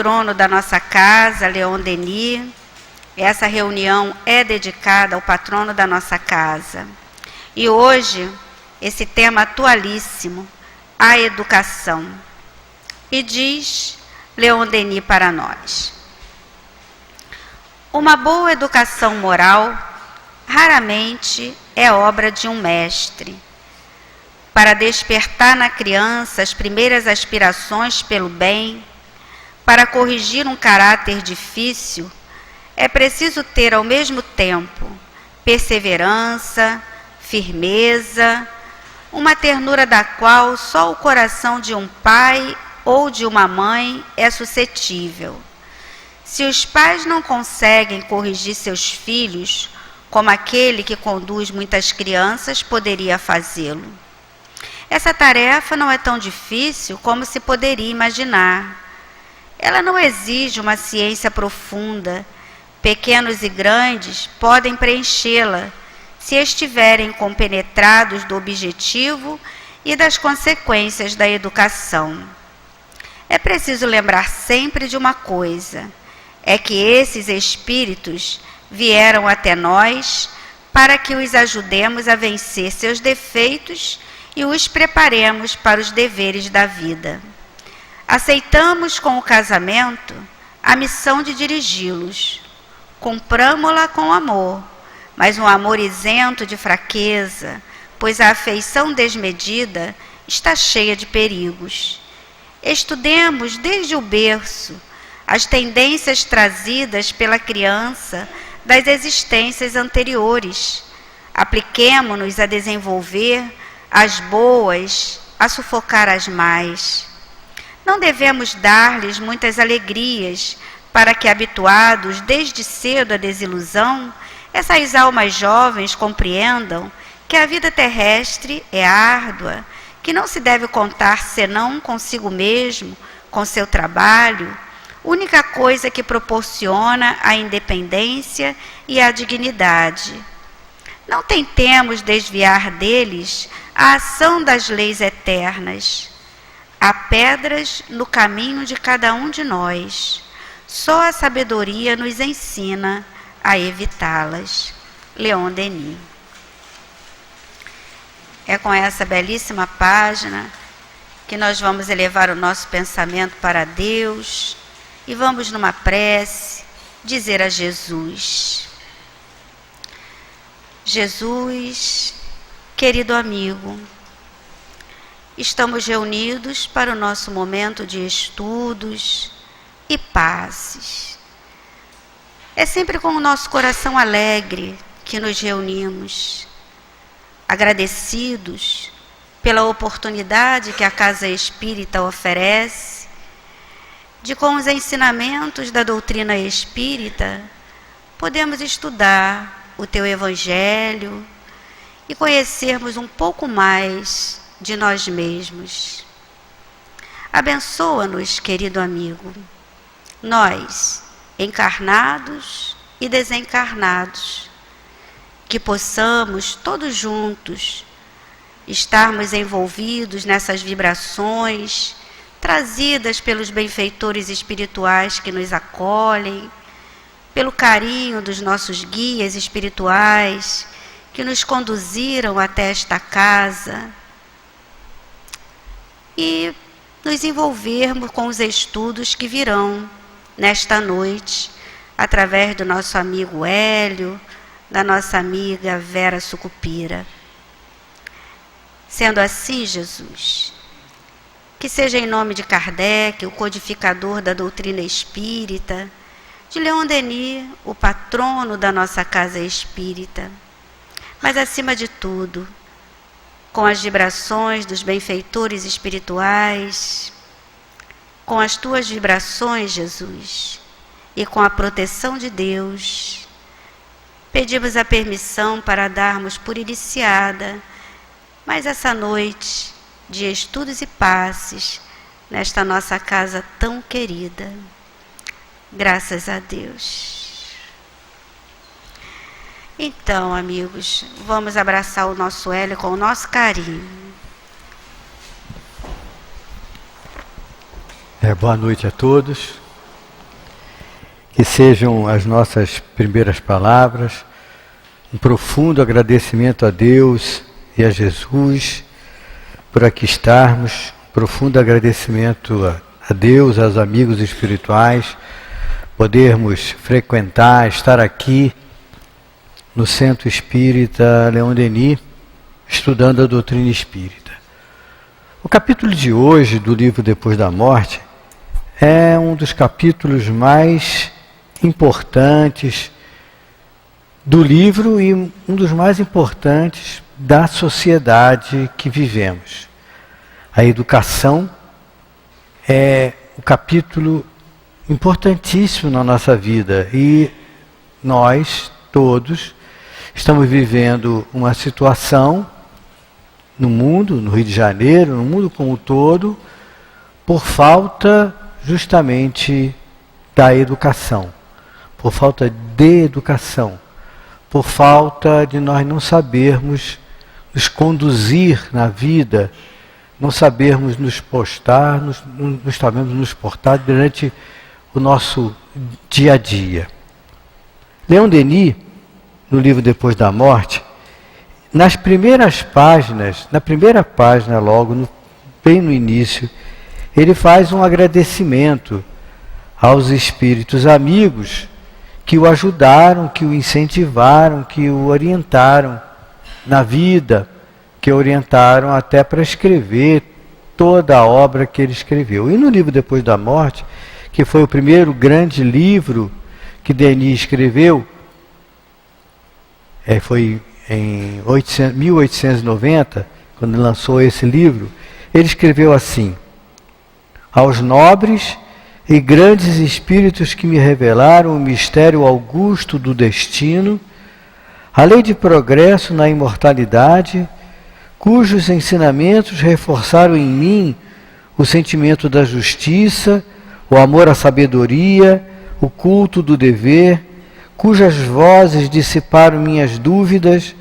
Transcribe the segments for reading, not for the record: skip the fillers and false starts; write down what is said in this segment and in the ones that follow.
patrono da nossa casa, Leon Denis. Essa reunião é dedicada ao patrono da nossa casa. E hoje, esse tema atualíssimo, a educação. E diz Leon Denis para nós: uma boa educação moral raramente é obra de um mestre. Para despertar na criança as primeiras aspirações pelo bem, para corrigir um caráter difícil, é preciso ter ao mesmo tempo perseverança, firmeza, uma ternura da qual só o coração de um pai ou de uma mãe é suscetível. Se os pais não conseguem corrigir seus filhos, como aquele que conduz muitas crianças poderia fazê-lo. Essa tarefa não é tão difícil como se poderia imaginar. Ela não exige uma ciência profunda. Pequenos e grandes podem preenchê-la, se estiverem compenetrados do objetivo e das consequências da educação. É preciso lembrar sempre de uma coisa: é que esses espíritos vieram até nós para que os ajudemos a vencer seus defeitos e os preparemos para os deveres da vida. Aceitamos com o casamento a missão de dirigi-los. Cumpramo-la com amor, mas um amor isento de fraqueza, pois a afeição desmedida está cheia de perigos. Estudemos desde o berço as tendências trazidas pela criança das existências anteriores. Apliquemo-nos a desenvolver as boas, a sufocar as más. Não devemos dar-lhes muitas alegrias, para que, habituados desde cedo à desilusão, essas almas jovens compreendam que a vida terrestre é árdua, que não se deve contar senão consigo mesmo, com seu trabalho, única coisa que proporciona a independência e a dignidade. Não tentemos desviar deles a ação das leis eternas. Há pedras no caminho de cada um de nós. Só a sabedoria nos ensina a evitá-las. Leon Denis. É com essa belíssima página que nós vamos elevar o nosso pensamento para Deus e vamos, numa prece, dizer a Jesus: Jesus, querido amigo, estamos reunidos para o nosso momento de estudos e passes. É sempre com o nosso coração alegre que nos reunimos, agradecidos pela oportunidade que a Casa Espírita oferece de, com os ensinamentos da doutrina espírita, podemos estudar o teu Evangelho e conhecermos um pouco mais de nós mesmos. Abençoa-nos, querido amigo, nós, encarnados e desencarnados, que possamos todos juntos estarmos envolvidos nessas vibrações trazidas pelos benfeitores espirituais que nos acolhem, pelo carinho dos nossos guias espirituais que nos conduziram até esta casa, e nos envolvermos com os estudos que virão nesta noite, através do nosso amigo Hélio, da nossa amiga Vera Sucupira. Sendo assim, Jesus, que seja em nome de Kardec, o codificador da doutrina espírita, de Leon Denis, o patrono da nossa casa espírita, mas acima de tudo, com as vibrações dos benfeitores espirituais, com as tuas vibrações, Jesus, e com a proteção de Deus, pedimos a permissão para darmos por iniciada mais essa noite de estudos e passes nesta nossa casa tão querida. Graças a Deus. Então, amigos, vamos abraçar o nosso Hélio com o nosso carinho. Boa noite a todos. Que sejam as nossas primeiras palavras um profundo agradecimento a Deus e a Jesus por aqui estarmos, profundo agradecimento a Deus, aos amigos espirituais, podermos frequentar, estar aqui no Centro Espírita Leon Denis, estudando a doutrina espírita. O capítulo de hoje do livro Depois da Morte é um dos capítulos mais importantes do livro e um dos mais importantes da sociedade que vivemos. A educação é um capítulo importantíssimo na nossa vida e nós todos estamos vivendo uma situação no mundo, no Rio de Janeiro, no mundo como um todo, por falta justamente da educação, por falta de educação, por falta de nós não sabermos nos conduzir na vida, não sabermos nos postar, não sabemos nos portar durante o nosso dia a dia. Leon Denis, no livro Depois da Morte, nas primeiras páginas, na primeira página logo, bem no início, ele faz um agradecimento aos espíritos amigos que o ajudaram, que o incentivaram, que o orientaram na vida, que o orientaram até para escrever toda a obra que ele escreveu. E no livro Depois da Morte, que foi o primeiro grande livro que Denis escreveu, foi em 1890, quando lançou esse livro, ele escreveu assim: aos nobres e grandes espíritos que me revelaram o mistério augusto do destino, a lei de progresso na imortalidade, cujos ensinamentos reforçaram em mim o sentimento da justiça, o amor à sabedoria, o culto do dever, cujas vozes dissiparam minhas dúvidas,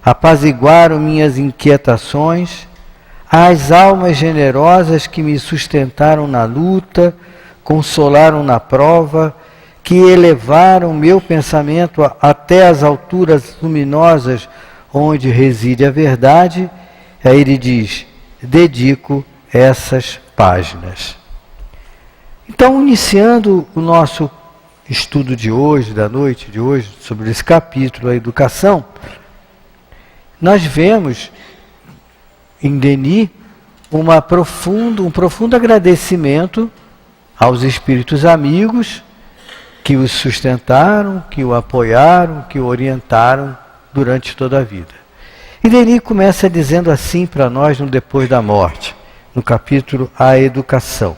apaziguaram minhas inquietações, às almas generosas que me sustentaram na luta, consolaram na prova, que elevaram meu pensamento até as alturas luminosas onde reside a verdade, aí ele diz: dedico essas páginas. Então, iniciando o nosso estudo de hoje, da noite de hoje, sobre esse capítulo, a educação, nós vemos em Denis um profundo agradecimento aos espíritos amigos que o sustentaram, que o apoiaram, que o orientaram durante toda a vida. E Denis começa dizendo assim para nós no Depois da Morte, no capítulo A Educação.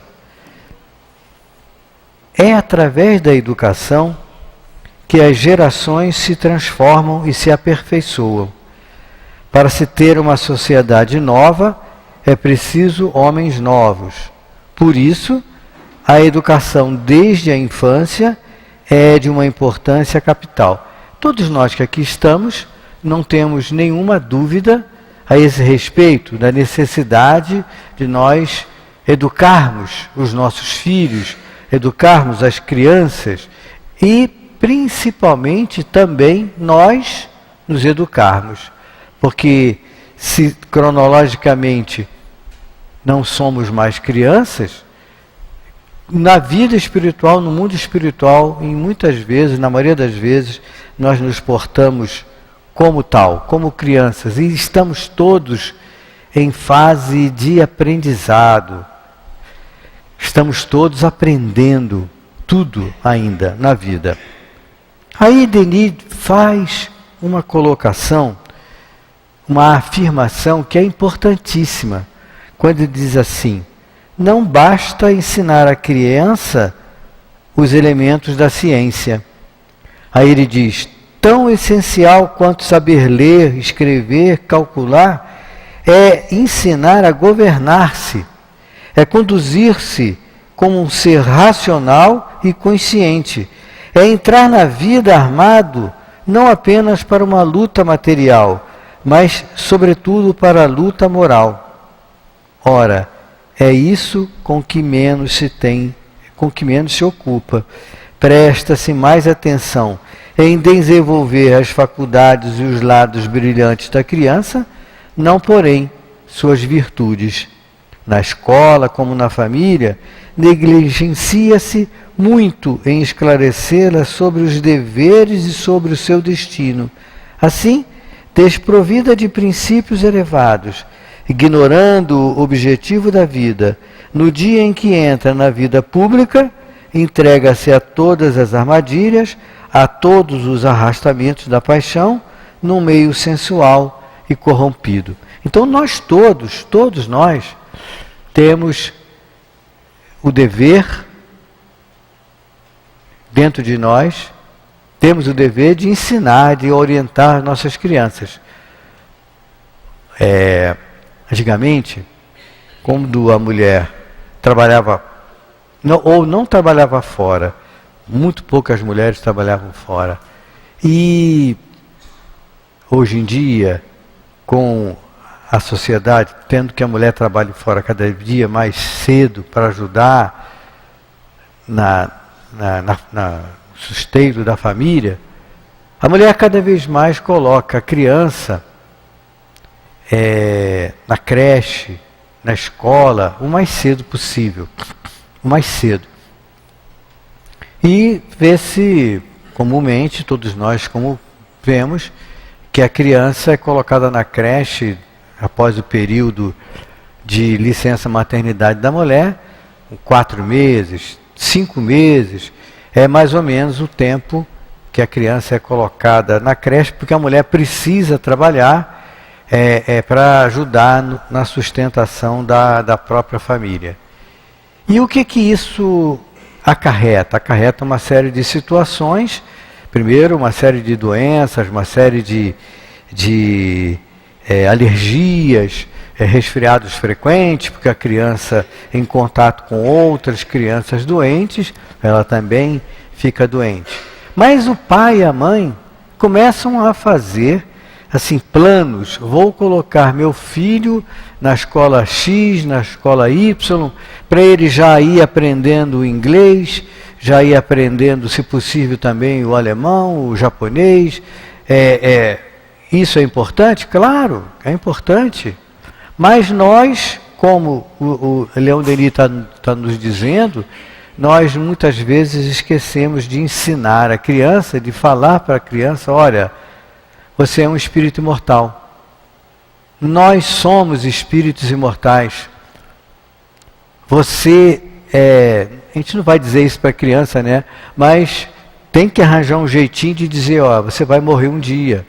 É através da educação que as gerações se transformam e se aperfeiçoam. Para se ter uma sociedade nova, é preciso homens novos. Por isso, a educação desde a infância é de uma importância capital. Todos nós que aqui estamos não temos nenhuma dúvida a esse respeito da necessidade de nós educarmos os nossos filhos, educarmos as crianças e, principalmente, também nós nos educarmos. Porque se cronologicamente não somos mais crianças, na vida espiritual, no mundo espiritual, em muitas vezes, na maioria das vezes, nós nos portamos como tal, como crianças, e estamos todos em fase de aprendizado. Estamos todos aprendendo tudo ainda na vida. Aí Denis faz uma colocação, uma afirmação que é importantíssima, quando ele diz assim: não basta ensinar à criança os elementos da ciência. Aí ele diz: tão essencial quanto saber ler, escrever, calcular, é ensinar a governar-se, é conduzir-se como um ser racional e consciente, é entrar na vida armado não apenas para uma luta material, mas sobretudo para a luta moral. Ora, é isso com que menos se ocupa. presta-se mais atenção em desenvolver as faculdades e os lados brilhantes da criança, não porém suas virtudes. Na escola, como na família, negligencia-se muito em esclarecê-la sobre os deveres e sobre o seu destino. Assim, desprovida de princípios elevados, ignorando o objetivo da vida, no dia em que entra na vida pública, entrega-se a todas as armadilhas, a todos os arrastamentos da paixão, num meio sensual e corrompido. Então nós todos nós, temos o dever, dentro de nós, temos o dever de ensinar, de orientar nossas crianças. Antigamente, quando a mulher trabalhava, não trabalhava fora, muito poucas mulheres trabalhavam fora. E hoje em dia, com a sociedade tendo que a mulher trabalhe fora cada dia mais cedo para ajudar no sustento da família, a mulher cada vez mais coloca a criança na creche, na escola, o mais cedo possível. O mais cedo. E vê-se, comumente, todos nós como vemos, que a criança é colocada na creche após o período de licença maternidade da mulher, 4 meses, 5 meses, é mais ou menos o tempo que a criança é colocada na creche, porque a mulher precisa trabalhar para ajudar na sustentação da própria família. E o que isso acarreta? Acarreta uma série de situações, primeiro uma série de doenças, uma série de alergias, resfriados frequentes, porque a criança, em contato com outras crianças doentes, ela também fica doente. Mas o pai e a mãe começam a fazer assim planos. Vou colocar meu filho na escola X, na escola Y, para ele já ir aprendendo o inglês, já ir aprendendo, se possível, também o alemão, o japonês. Isso é importante? Claro, é importante. Mas nós, como o Leon Denis está nos dizendo, nós muitas vezes esquecemos de ensinar a criança, de falar para a criança, olha, você é um espírito imortal. Nós somos espíritos imortais. Você a gente não vai dizer isso para a criança, né? Mas tem que arranjar um jeitinho de dizer, ó, você vai morrer um dia.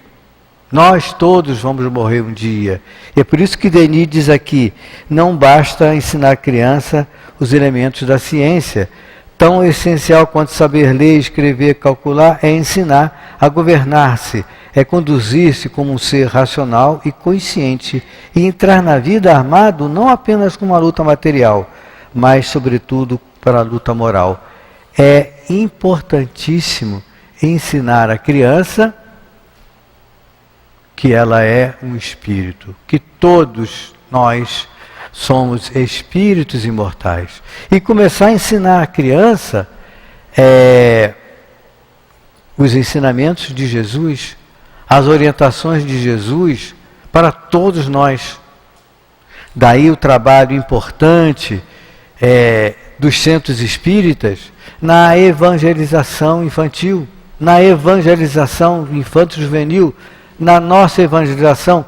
Nós todos vamos morrer um dia. E é por isso que Denis diz aqui, não basta ensinar a criança os elementos da ciência. Tão essencial quanto saber ler, escrever, calcular, é ensinar a governar-se, é conduzir-se como um ser racional e consciente e entrar na vida armado não apenas com uma luta material, mas sobretudo para a luta moral. É importantíssimo ensinar a criança que ela é um espírito, que todos nós somos espíritos imortais. E começar a ensinar a criança os ensinamentos de Jesus, as orientações de Jesus para todos nós. Daí o trabalho importante dos centros espíritas na evangelização infantil, na evangelização infanto-juvenil, na nossa evangelização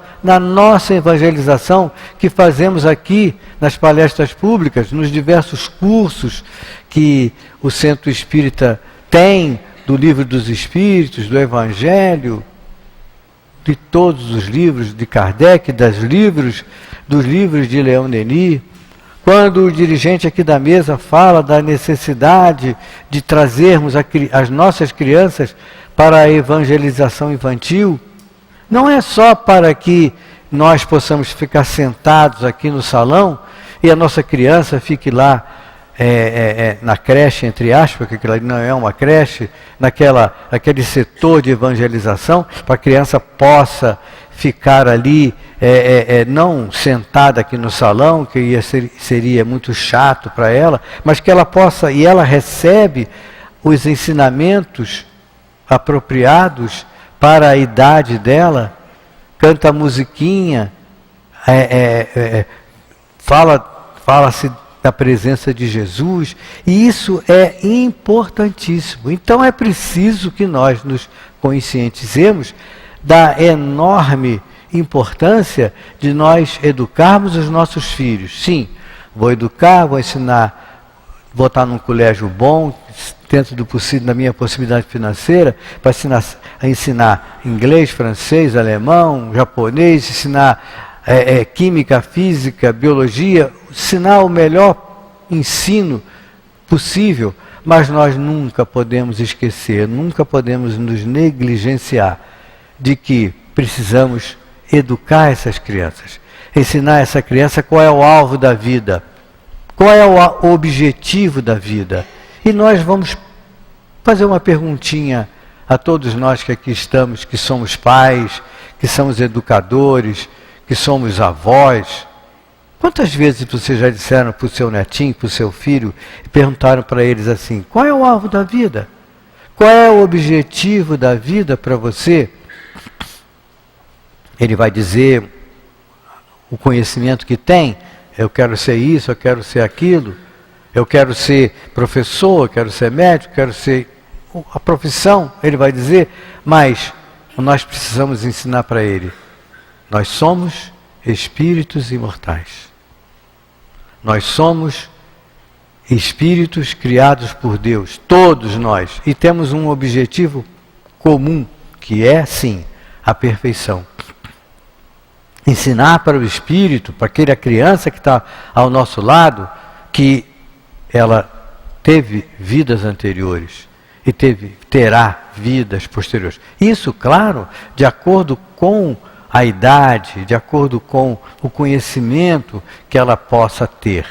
que fazemos aqui nas palestras públicas, nos diversos cursos que o Centro Espírita tem, do Livro dos Espíritos, do Evangelho, de todos os livros de Kardec, dos livros de Leon Denis. Quando o dirigente aqui da mesa fala da necessidade de trazermos as nossas crianças para a evangelização infantil, não é só para que nós possamos ficar sentados aqui no salão e a nossa criança fique lá na creche, entre aspas, porque aquilo ali não é uma creche, naquele setor de evangelização, para a criança possa ficar ali, não sentada aqui no salão, que seria muito chato para ela, mas que ela possa, e ela recebe os ensinamentos apropriados para a idade dela, canta a musiquinha, fala-se da presença de Jesus, e isso é importantíssimo. Então é preciso que nós nos conscientizemos da enorme importância de nós educarmos os nossos filhos. Sim, vou educar, vou ensinar, botar num colégio bom, dentro do possível, da minha possibilidade financeira, para ensinar inglês, francês, alemão, japonês, ensinar química, física, biologia, ensinar o melhor ensino possível, mas nós nunca podemos esquecer, nunca podemos nos negligenciar de que precisamos educar essas crianças, ensinar essa criança qual é o alvo da vida, qual é o objetivo da vida. E nós vamos fazer uma perguntinha a todos nós que aqui estamos, que somos pais, que somos educadores, que somos avós. Quantas vezes vocês já disseram para o seu netinho, para o seu filho, e perguntaram para eles assim, qual é o alvo da vida? Qual é o objetivo da vida para você? Ele vai dizer o conhecimento que tem, eu quero ser isso, eu quero ser aquilo, eu quero ser professor, eu quero ser médico, eu quero ser a profissão, ele vai dizer, mas nós precisamos ensinar para ele, nós somos espíritos imortais. Nós somos espíritos criados por Deus, todos nós, e temos um objetivo comum, que é, sim, a perfeição. Ensinar para o espírito, para aquela criança que está ao nosso lado, que ela teve vidas anteriores e terá vidas posteriores. Isso, claro, de acordo com a idade, de acordo com o conhecimento que ela possa ter.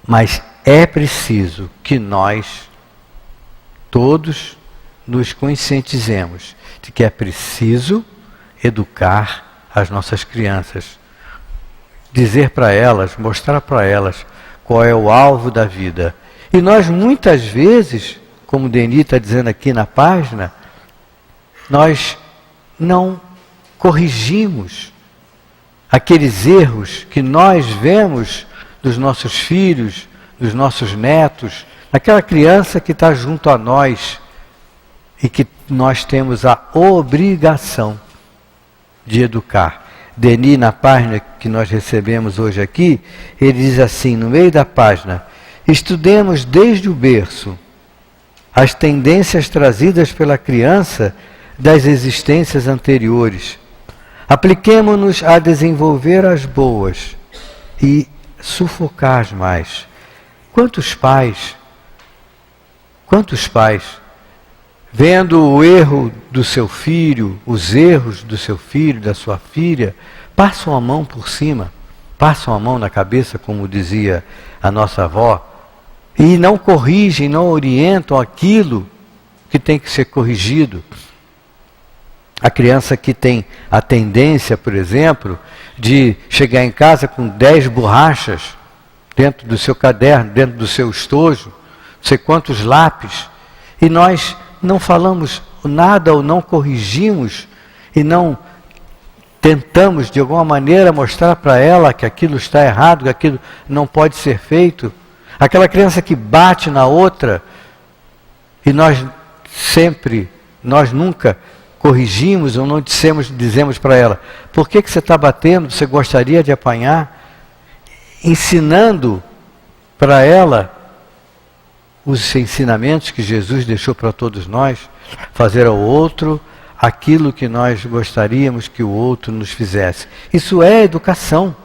Mas é preciso que nós, todos, nos conscientizemos de que é preciso educar as nossas crianças, dizer para elas, mostrar para elas qual é o alvo da vida. E nós muitas vezes, como o Denis está dizendo aqui na página, nós não corrigimos aqueles erros que nós vemos dos nossos filhos, dos nossos netos, naquela criança que está junto a nós e que nós temos a obrigação de educar. Denis, na página que nós recebemos hoje aqui, ele diz assim, no meio da página, estudemos desde o berço as tendências trazidas pela criança das existências anteriores. Apliquemo-nos a desenvolver as boas e sufocar as más. Quantos pais, vendo o erro do seu filho, os erros do seu filho, da sua filha, passam a mão por cima, passam a mão na cabeça, como dizia a nossa avó, e não corrigem, não orientam aquilo que tem que ser corrigido. A criança que tem a tendência, por exemplo, de chegar em casa com 10 borrachas dentro do seu caderno, dentro do seu estojo, não sei quantos lápis, e nós não falamos nada ou não corrigimos e não tentamos de alguma maneira mostrar para ela que aquilo está errado, que aquilo não pode ser feito. Aquela criança que bate na outra e nós nunca corrigimos ou não dizemos para ela, por que você está batendo? Você gostaria de apanhar? Ensinando para ela os ensinamentos que Jesus deixou para todos nós, fazer ao outro aquilo que nós gostaríamos que o outro nos fizesse. Isso é educação.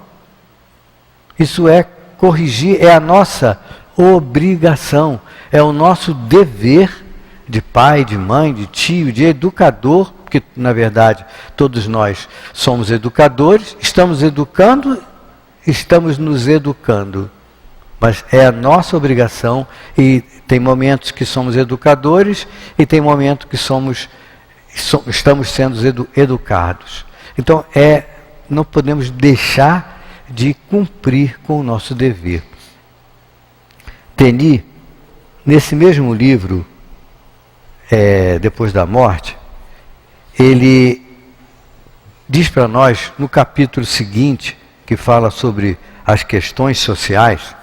Isso é corrigir, é a nossa obrigação, é o nosso dever de pai, de mãe, de tio, de educador, porque na verdade todos nós somos educadores, estamos educando, estamos nos educando. Mas é a nossa obrigação, e tem momentos que somos educadores e tem momentos que estamos sendo educados. Então não podemos deixar de cumprir com o nosso dever. Denis, nesse mesmo livro, Depois da Morte, ele diz para nós, no capítulo seguinte, que fala sobre as questões sociais,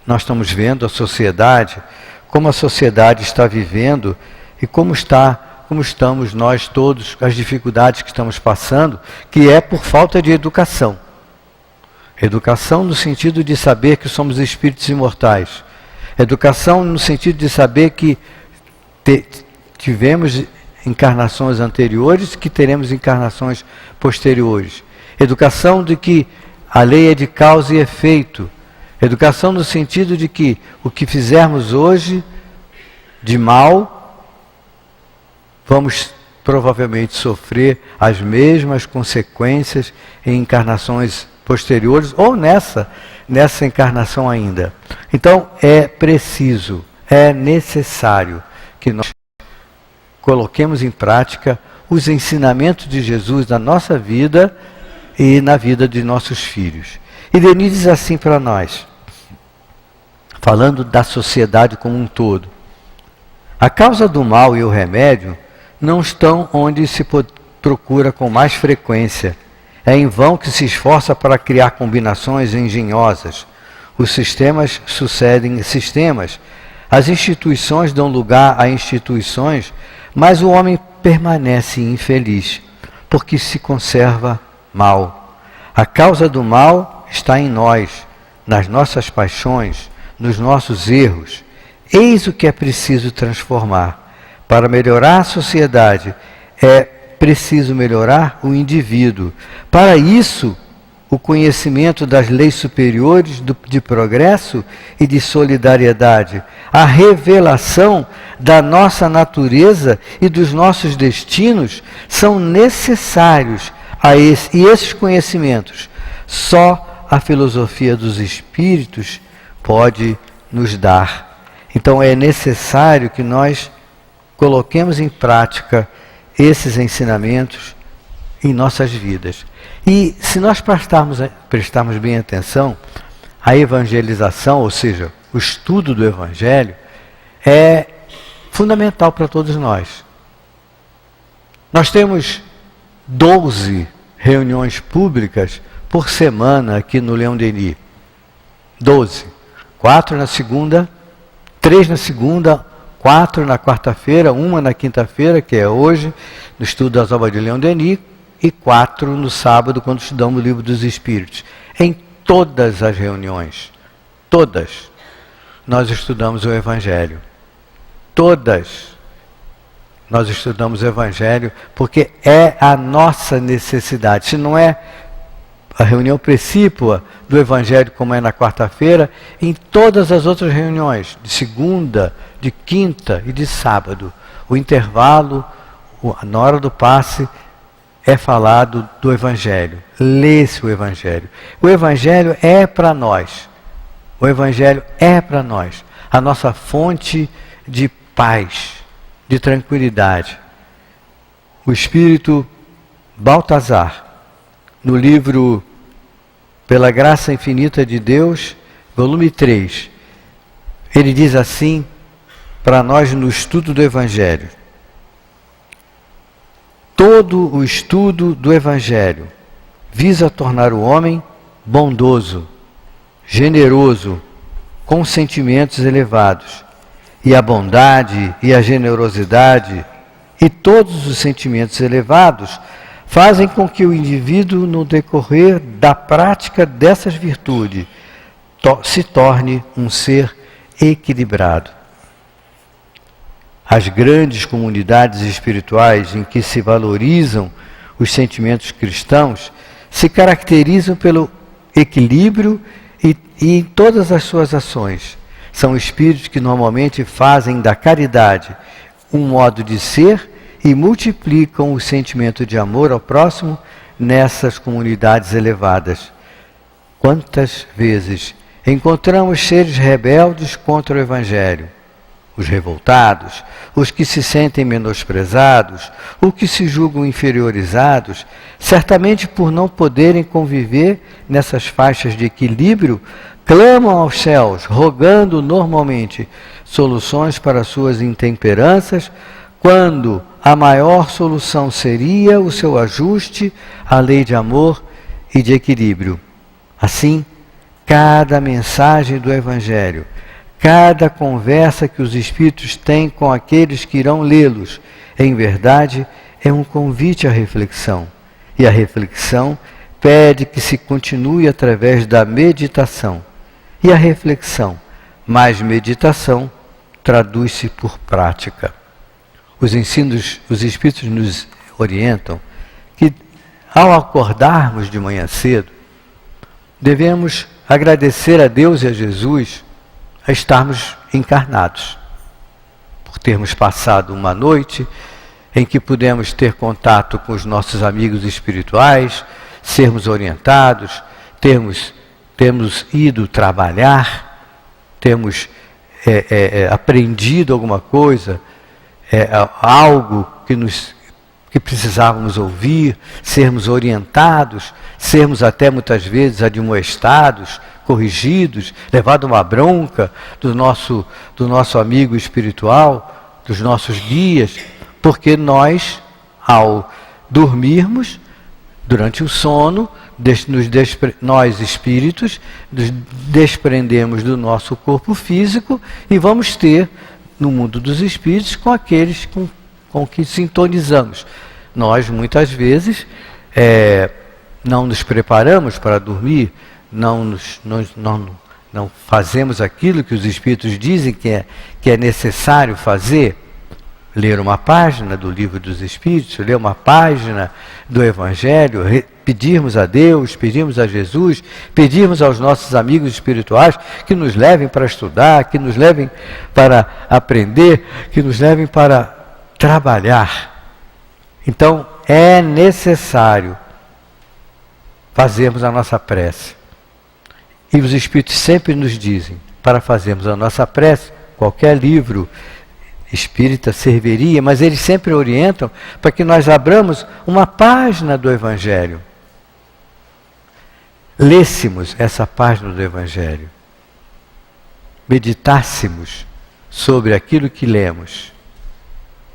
nós estamos vendo a sociedade, como a sociedade está vivendo e como estamos nós todos, as dificuldades que estamos passando, que é por falta de educação. Educação no sentido de saber que somos espíritos imortais. Educação no sentido de saber que tivemos encarnações anteriores, que teremos encarnações posteriores. Educação de que a lei é de causa e efeito. Educação no sentido de que o que fizermos hoje de mal, vamos provavelmente sofrer as mesmas consequências em encarnações posteriores ou nessa encarnação ainda. Então é preciso, é necessário que nós coloquemos em prática os ensinamentos de Jesus na nossa vida e na vida de nossos filhos. E Denis diz assim para nós, falando da sociedade como um todo: a causa do mal e o remédio não estão onde se procura com mais frequência. É em vão que se esforça para criar combinações engenhosas. Os sistemas sucedem sistemas. As instituições dão lugar a instituições, mas o homem permanece infeliz, porque se conserva mal. A causa do mal está em nós, nas nossas paixões, nos nossos erros. Eis o que é preciso transformar. Para melhorar a sociedade, é preciso melhorar o indivíduo. Para isso, o conhecimento das leis superiores de progresso e de solidariedade, a revelação da nossa natureza e dos nossos destinos são necessários e esses conhecimentos só a filosofia dos espíritos pode nos dar. Então é necessário que nós coloquemos em prática esses ensinamentos em nossas vidas. E se nós prestarmos bem atenção, a evangelização, ou seja, o estudo do Evangelho, é fundamental para todos nós. Nós temos 12 reuniões públicas por semana aqui no Leão Denis. 12. 4 na segunda, 3 na segunda, 4 na quarta-feira, 1 na quinta-feira, que é hoje, no estudo das obras de Leão Denis, e 4 no sábado, quando estudamos o Livro dos Espíritos. Em todas as reuniões, todas, nós estudamos o Evangelho. Todas nós estudamos o Evangelho, porque é a nossa necessidade. Se não é a reunião precípua do Evangelho, como é na quarta-feira, em todas as outras reuniões, de segunda, de quinta e de sábado, o intervalo, na hora do passe, é falado do Evangelho. Lê-se o Evangelho. O Evangelho é para nós. O Evangelho é para nós. A nossa fonte de paz, de tranquilidade. O Espírito Baltazar, no livro Pela Graça Infinita de Deus, volume 3, ele diz assim para nós no estudo do Evangelho: todo o estudo do Evangelho visa tornar o homem bondoso, generoso, com sentimentos elevados. E a bondade e a generosidade e todos os sentimentos elevados fazem com que o indivíduo, no decorrer da prática dessas virtudes, se torne um ser equilibrado. As grandes comunidades espirituais em que se valorizam os sentimentos cristãos se caracterizam pelo equilíbrio e em todas as suas ações. São espíritos que normalmente fazem da caridade um modo de ser e multiplicam o sentimento de amor ao próximo nessas comunidades elevadas. Quantas vezes encontramos seres rebeldes contra o Evangelho? Os revoltados, os que se sentem menosprezados, os que se julgam inferiorizados, certamente por não poderem conviver nessas faixas de equilíbrio, clamam aos céus, rogando normalmente: soluções para suas intemperanças, quando a maior solução seria o seu ajuste à lei de amor e de equilíbrio. Assim, cada mensagem do Evangelho, cada conversa que os Espíritos têm com aqueles que irão lê-los, em verdade, é um convite à reflexão. E a reflexão pede que se continue através da meditação. E a reflexão, mais meditação, traduz-se por prática. Os ensinos, os Espíritos nos orientam que, ao acordarmos de manhã cedo, devemos agradecer a Deus e a Jesus a estarmos encarnados, por termos passado uma noite em que pudemos ter contato com os nossos amigos espirituais, sermos orientados, termos ido trabalhar, termos aprendido alguma coisa, algo que precisávamos ouvir, sermos orientados, sermos até muitas vezes admoestados, corrigidos, levado uma bronca do nosso amigo espiritual, dos nossos guias, porque nós, ao dormirmos, durante o sono, nós espíritos, nos desprendemos do nosso corpo físico e vamos ter, no mundo dos espíritos, com aqueles com que sintonizamos. Nós, muitas vezes, não nos preparamos para dormir, não fazemos aquilo que os espíritos dizem que é necessário fazer. Ler uma página do Livro dos Espíritos, ler uma página do Evangelho, pedirmos a Deus, pedirmos a Jesus, pedirmos aos nossos amigos espirituais que nos levem para estudar, que nos levem para aprender, que nos levem para trabalhar. Então, é necessário fazermos a nossa prece. E os Espíritos sempre nos dizem, para fazermos a nossa prece, qualquer livro espírita serviria, mas eles sempre orientam para que nós abramos uma página do Evangelho. Lêssemos essa página do Evangelho. Meditássemos sobre aquilo que lemos.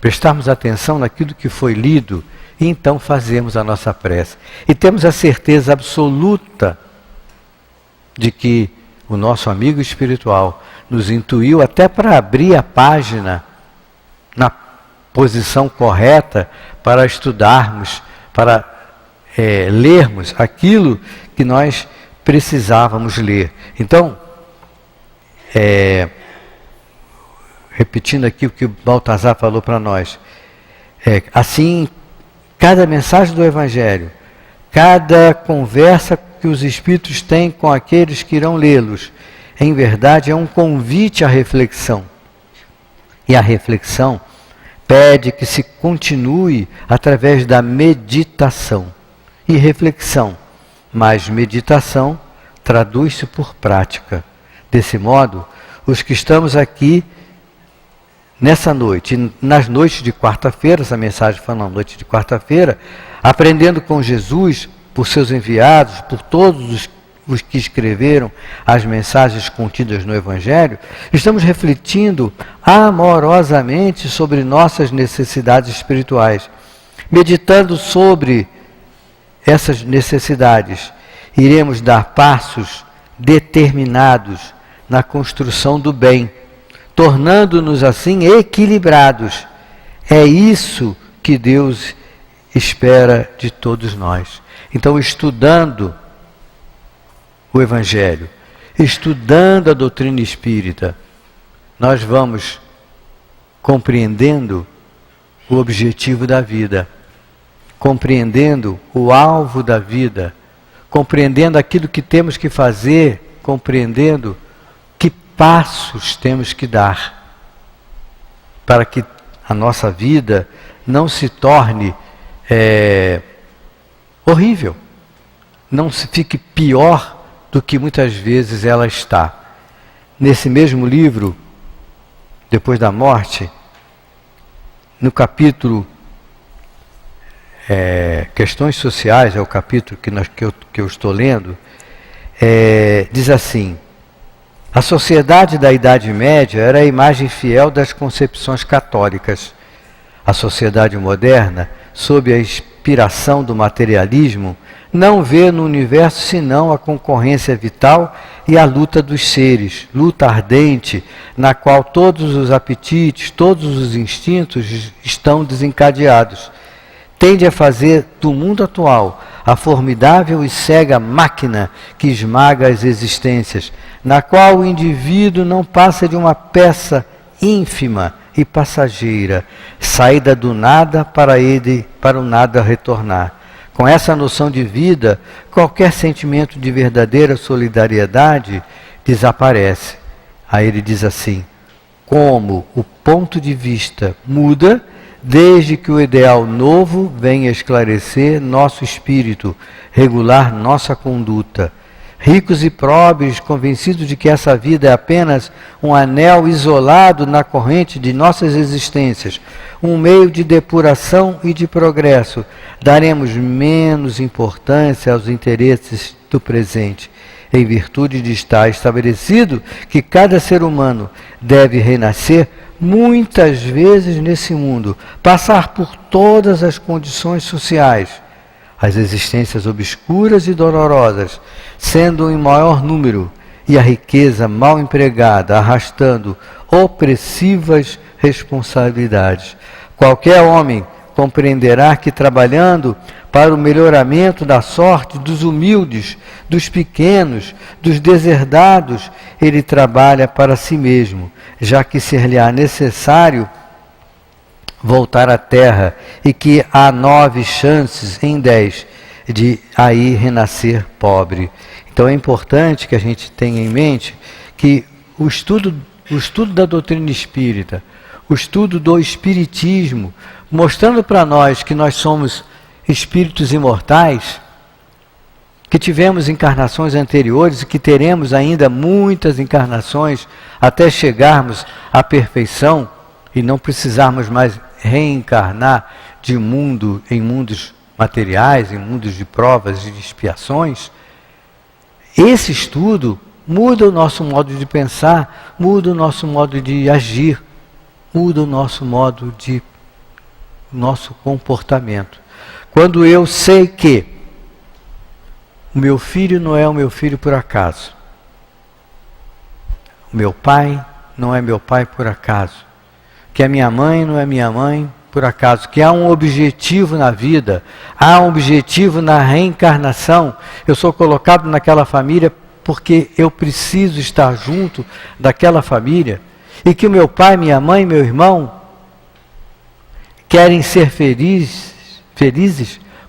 Prestarmos atenção naquilo que foi lido e então fazemos a nossa prece. E temos a certeza absoluta de que o nosso amigo espiritual nos intuiu até para abrir a página na posição correta para estudarmos, para lermos aquilo que nós precisávamos ler. Então, repetindo aqui o que o Baltazar falou para nós, assim, cada mensagem do Evangelho, cada conversa que os Espíritos têm com aqueles que irão lê-los, em verdade é um convite à reflexão. E a reflexão pede que se continue através da meditação. E reflexão, mais meditação, traduz-se por prática. Desse modo, os que estamos aqui nessa noite, nas noites de quarta-feira, essa mensagem foi na noite de quarta-feira, aprendendo com Jesus, por seus enviados, por todos os que escreveram as mensagens contidas no Evangelho, estamos refletindo amorosamente sobre nossas necessidades espirituais. Meditando sobre essas necessidades, iremos dar passos determinados na construção do bem, tornando-nos assim equilibrados. É isso que Deus espera de todos nós. Então, estudando o Evangelho, estudando a doutrina espírita, nós vamos compreendendo o objetivo da vida, compreendendo o alvo da vida, compreendendo aquilo que temos que fazer, compreendendo que passos temos que dar para que a nossa vida não se torne horrível, não se fique pior do que muitas vezes ela está. Nesse mesmo livro, Depois da Morte, no capítulo Questões Sociais, é o capítulo que eu estou lendo, diz assim: A sociedade da Idade Média era a imagem fiel das concepções católicas. A sociedade moderna, sob a inspiração do materialismo, não vê no universo senão a concorrência vital e a luta dos seres, luta ardente, na qual todos os apetites, todos os instintos estão desencadeados. Tende a fazer do mundo atual a formidável e cega máquina que esmaga as existências, na qual o indivíduo não passa de uma peça ínfima e passageira, saída do nada para o nada retornar. Com essa noção de vida, qualquer sentimento de verdadeira solidariedade desaparece. Aí ele diz assim: como o ponto de vista muda desde que o ideal novo venha esclarecer nosso espírito, regular nossa conduta. Ricos e pobres, convencidos de que essa vida é apenas um anel isolado na corrente de nossas existências, um meio de depuração e de progresso, daremos menos importância aos interesses do presente, em virtude de estar estabelecido que cada ser humano deve renascer muitas vezes nesse mundo, passar por todas as condições sociais, as existências obscuras e dolorosas, sendo em maior número, e a riqueza mal empregada, arrastando opressivas responsabilidades. Qualquer homem compreenderá que, trabalhando para o melhoramento da sorte dos humildes, dos pequenos, dos deserdados, ele trabalha para si mesmo, já que ser-lhe-á necessário voltar à terra, e que há 9 chances em 10 de aí renascer pobre. Então é importante que a gente tenha em mente que o estudo da doutrina espírita, o estudo do espiritismo, mostrando para nós que nós somos espíritos imortais, que tivemos encarnações anteriores e que teremos ainda muitas encarnações até chegarmos à perfeição e não precisarmos mais reencarnar em mundos materiais, em mundos de provas e de expiações. Esse estudo muda o nosso modo de pensar, muda o nosso modo de agir, muda o nosso nosso comportamento. Quando eu sei que o meu filho não é o meu filho por acaso, o meu pai não é meu pai por acaso, que a minha mãe não é minha mãe por acaso, que há um objetivo na vida, há um objetivo na reencarnação. Eu sou colocado naquela família porque eu preciso estar junto daquela família, e que o meu pai, minha mãe, meu irmão querem ser felizes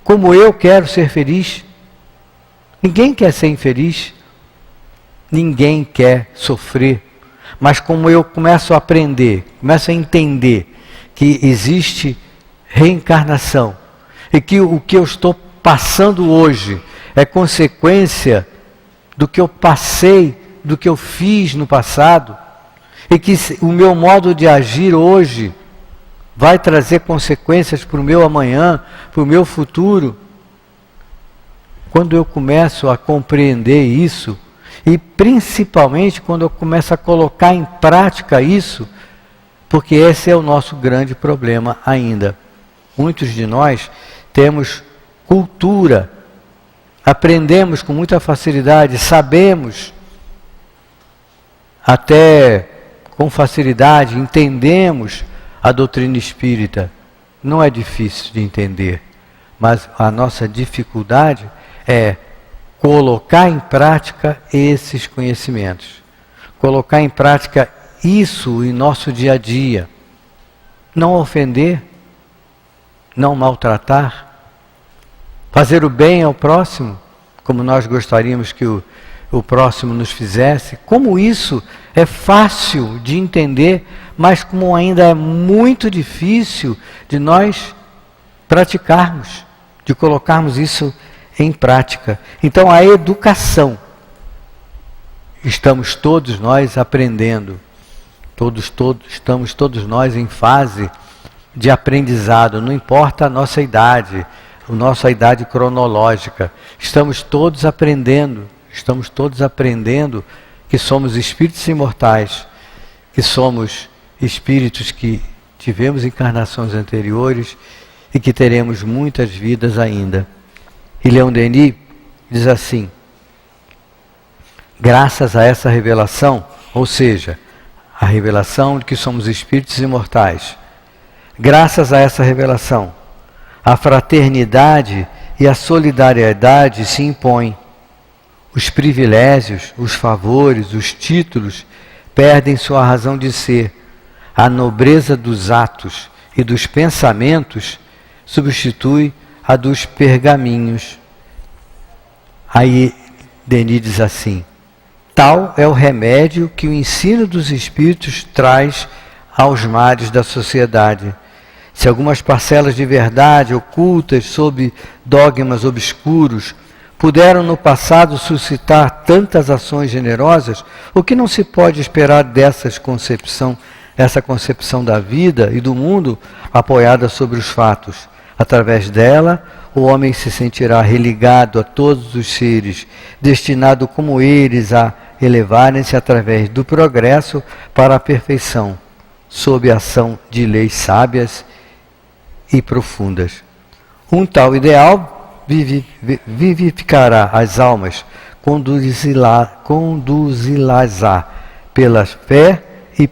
como eu quero ser feliz. Ninguém quer ser infeliz, ninguém quer sofrer. Mas como eu começo a aprender, começo a entender que existe reencarnação e que o que eu estou passando hoje é consequência do que eu passei, do que eu fiz no passado, e que o meu modo de agir hoje vai trazer consequências para o meu amanhã, para o meu futuro. Quando eu começo a compreender isso, e principalmente quando eu começo a colocar em prática isso, porque esse é o nosso grande problema ainda. Muitos de nós temos cultura, aprendemos com muita facilidade, sabemos até com facilidade, entendemos a doutrina espírita. Não é difícil de entender, mas a nossa dificuldade é colocar em prática esses conhecimentos, colocar em prática isso em nosso dia a dia. Não ofender, não maltratar, fazer o bem ao próximo, como nós gostaríamos que o próximo nos fizesse. Como isso é fácil de entender, mas como ainda é muito difícil de nós praticarmos, de colocarmos isso em prática. Então a educação, estamos todos nós aprendendo, estamos todos nós em fase de aprendizado, não importa a nossa idade cronológica, estamos todos aprendendo que somos espíritos imortais, que somos espíritos que tivemos encarnações anteriores e que teremos muitas vidas ainda. E Leon Denis diz assim: graças a essa revelação, ou seja, a revelação de que somos espíritos imortais, graças a essa revelação, a fraternidade e a solidariedade se impõem. Os privilégios, os favores, os títulos perdem sua razão de ser. A nobreza dos atos e dos pensamentos substitui a dos pergaminhos. Aí Denis diz assim: tal é o remédio que o ensino dos espíritos traz aos males da sociedade. Se algumas parcelas de verdade ocultas sob dogmas obscuros puderam no passado suscitar tantas ações generosas, o que não se pode esperar essa concepção da vida e do mundo apoiada sobre os fatos? Através dela, o homem se sentirá religado a todos os seres, destinado como eles a elevarem-se através do progresso para a perfeição, sob a ação de leis sábias e profundas. Um tal ideal vivificará as almas, conduzi-las-á pela fé e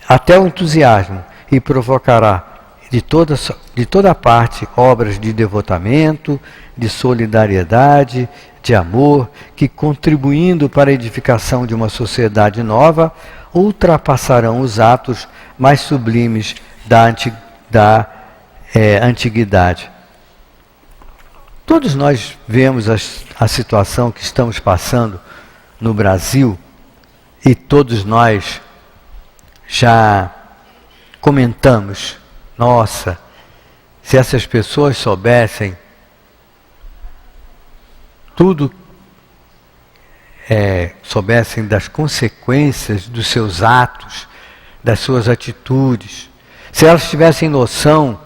até o entusiasmo, e provocará de toda parte obras de devotamento, de solidariedade, de amor, que, contribuindo para a edificação de uma sociedade nova, ultrapassarão os atos mais sublimes da antiguidade. Todos nós vemos a situação que estamos passando no Brasil e todos nós já comentamos: nossa, se essas pessoas soubessem tudo, soubessem das consequências dos seus atos, das suas atitudes, se elas tivessem noção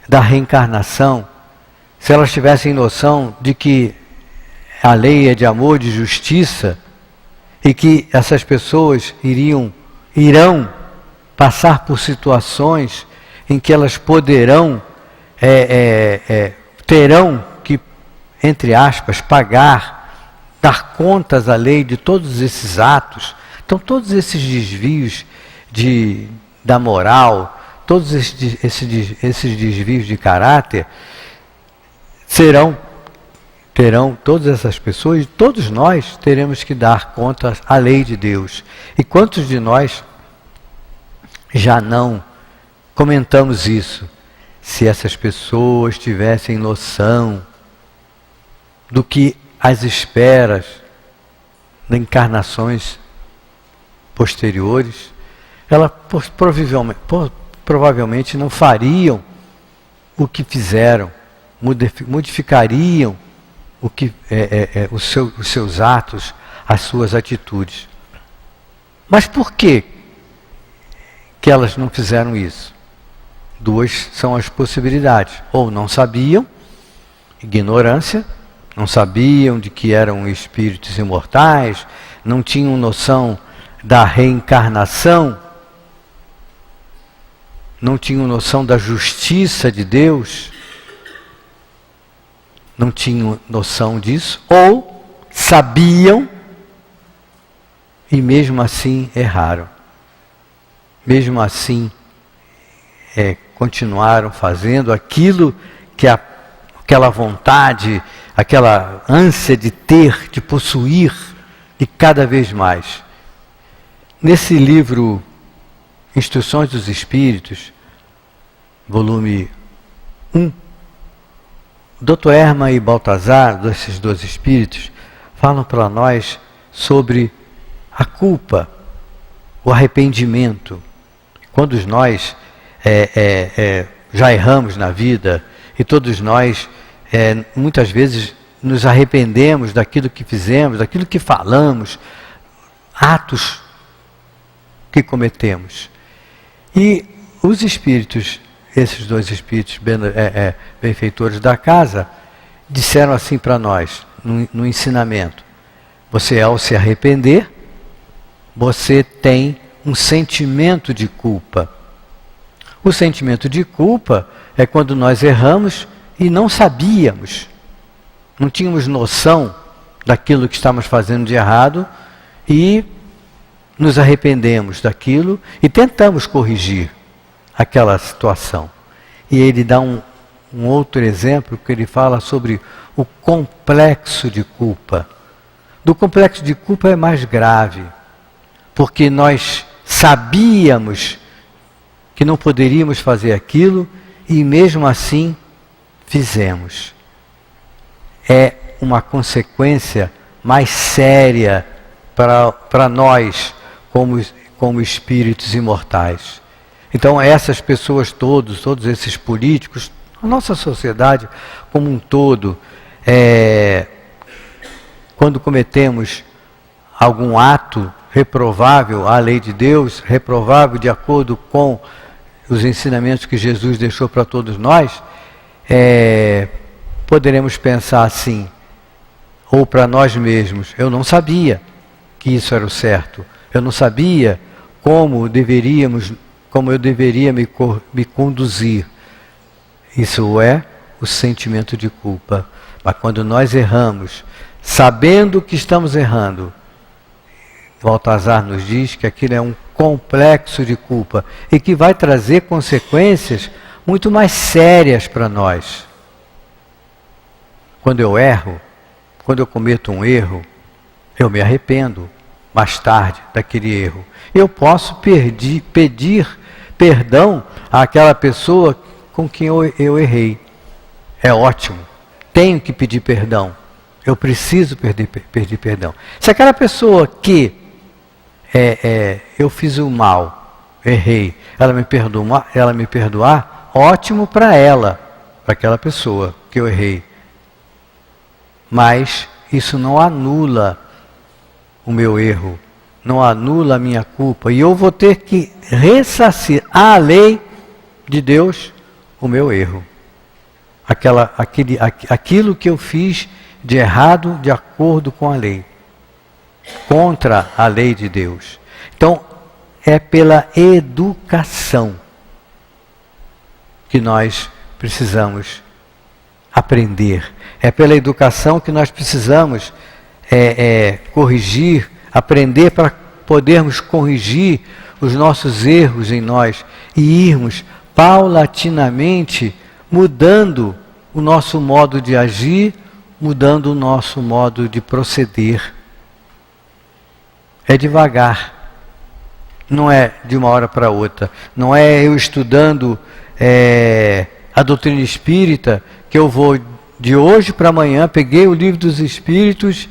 da reencarnação, se elas tivessem noção de que a lei é de amor, de justiça, e que essas pessoas irão passar por situações em que elas terão que, entre aspas, dar contas à lei de todos esses atos. Então, todos esses desvios da moral, todos esses desvios de caráter, terão todas essas pessoas, e todos nós teremos que dar contas à lei de Deus. E quantos de nós já não comentamos isso? Se essas pessoas tivessem noção do que as esperas de encarnações posteriores, elas provavelmente não fariam o que fizeram, modificariam os seus atos, as suas atitudes. Mas por que elas não fizeram isso? Duas são as possibilidades: ou não sabiam, ignorância, não sabiam de que eram espíritos imortais, não tinham noção da reencarnação, não tinham noção da justiça de Deus, não tinham noção disso, ou sabiam e mesmo assim erraram. Mesmo assim continuaram fazendo aquilo que aquela vontade, aquela ânsia de ter, de possuir, e cada vez mais. Nesse livro Instruções dos Espíritos, volume 1, Dr. Hermann e Baltazar, esses dois espíritos, falam para nós sobre a culpa, o arrependimento. Quando nós já erramos na vida, e todos nós muitas vezes nos arrependemos daquilo que fizemos, daquilo que falamos, atos que cometemos. E os espíritos, esses dois espíritos benfeitores da casa, disseram assim para nós, no ensinamento: Você, ao se arrepender, você tem um sentimento de culpa. O sentimento de culpa é quando nós erramos e não sabíamos, não tínhamos noção daquilo que estávamos fazendo de errado e nos arrependemos daquilo e tentamos corrigir aquela situação. E ele dá um outro exemplo que ele fala sobre o complexo de culpa. Do complexo de culpa é mais grave, porque nós sabíamos que não poderíamos fazer aquilo e mesmo assim fizemos. É uma consequência mais séria para nós como espíritos imortais. Então essas pessoas todos esses políticos, a nossa sociedade como um todo, quando cometemos algum ato reprovável à lei de Deus, reprovável de acordo com os ensinamentos que Jesus deixou para todos nós, poderemos pensar assim, ou para nós mesmos, eu não sabia que isso era o certo, eu não sabia como eu deveria me conduzir. Isso é o sentimento de culpa. Mas quando nós erramos, sabendo que estamos errando, Baltazar nos diz que aquilo é um complexo de culpa e que vai trazer consequências muito mais sérias para nós. Quando eu erro, quando eu cometo um erro, eu me arrependo mais tarde daquele erro. Eu posso pedir perdão àquela pessoa com quem eu errei. É ótimo. Tenho que pedir perdão. Eu preciso pedir perdão. Se aquela pessoa que eu fiz o mal, errei, ela me perdoar, ótimo para ela, para aquela pessoa que eu errei. Mas isso não anula o meu erro, não anula a minha culpa. E eu vou ter que ressarcir à lei de Deus o meu erro. Aquilo que eu fiz de errado de acordo com a lei. Contra a lei de Deus. Então, é pela educação que nós precisamos aprender. É pela educação que nós precisamos corrigir, aprender para podermos corrigir os nossos erros em nós e irmos paulatinamente mudando o nosso modo de agir, mudando o nosso modo de proceder. É devagar, não é de uma hora para outra. Não é eu estudando a doutrina espírita que eu vou de hoje para amanhã, peguei o livro dos Espíritos,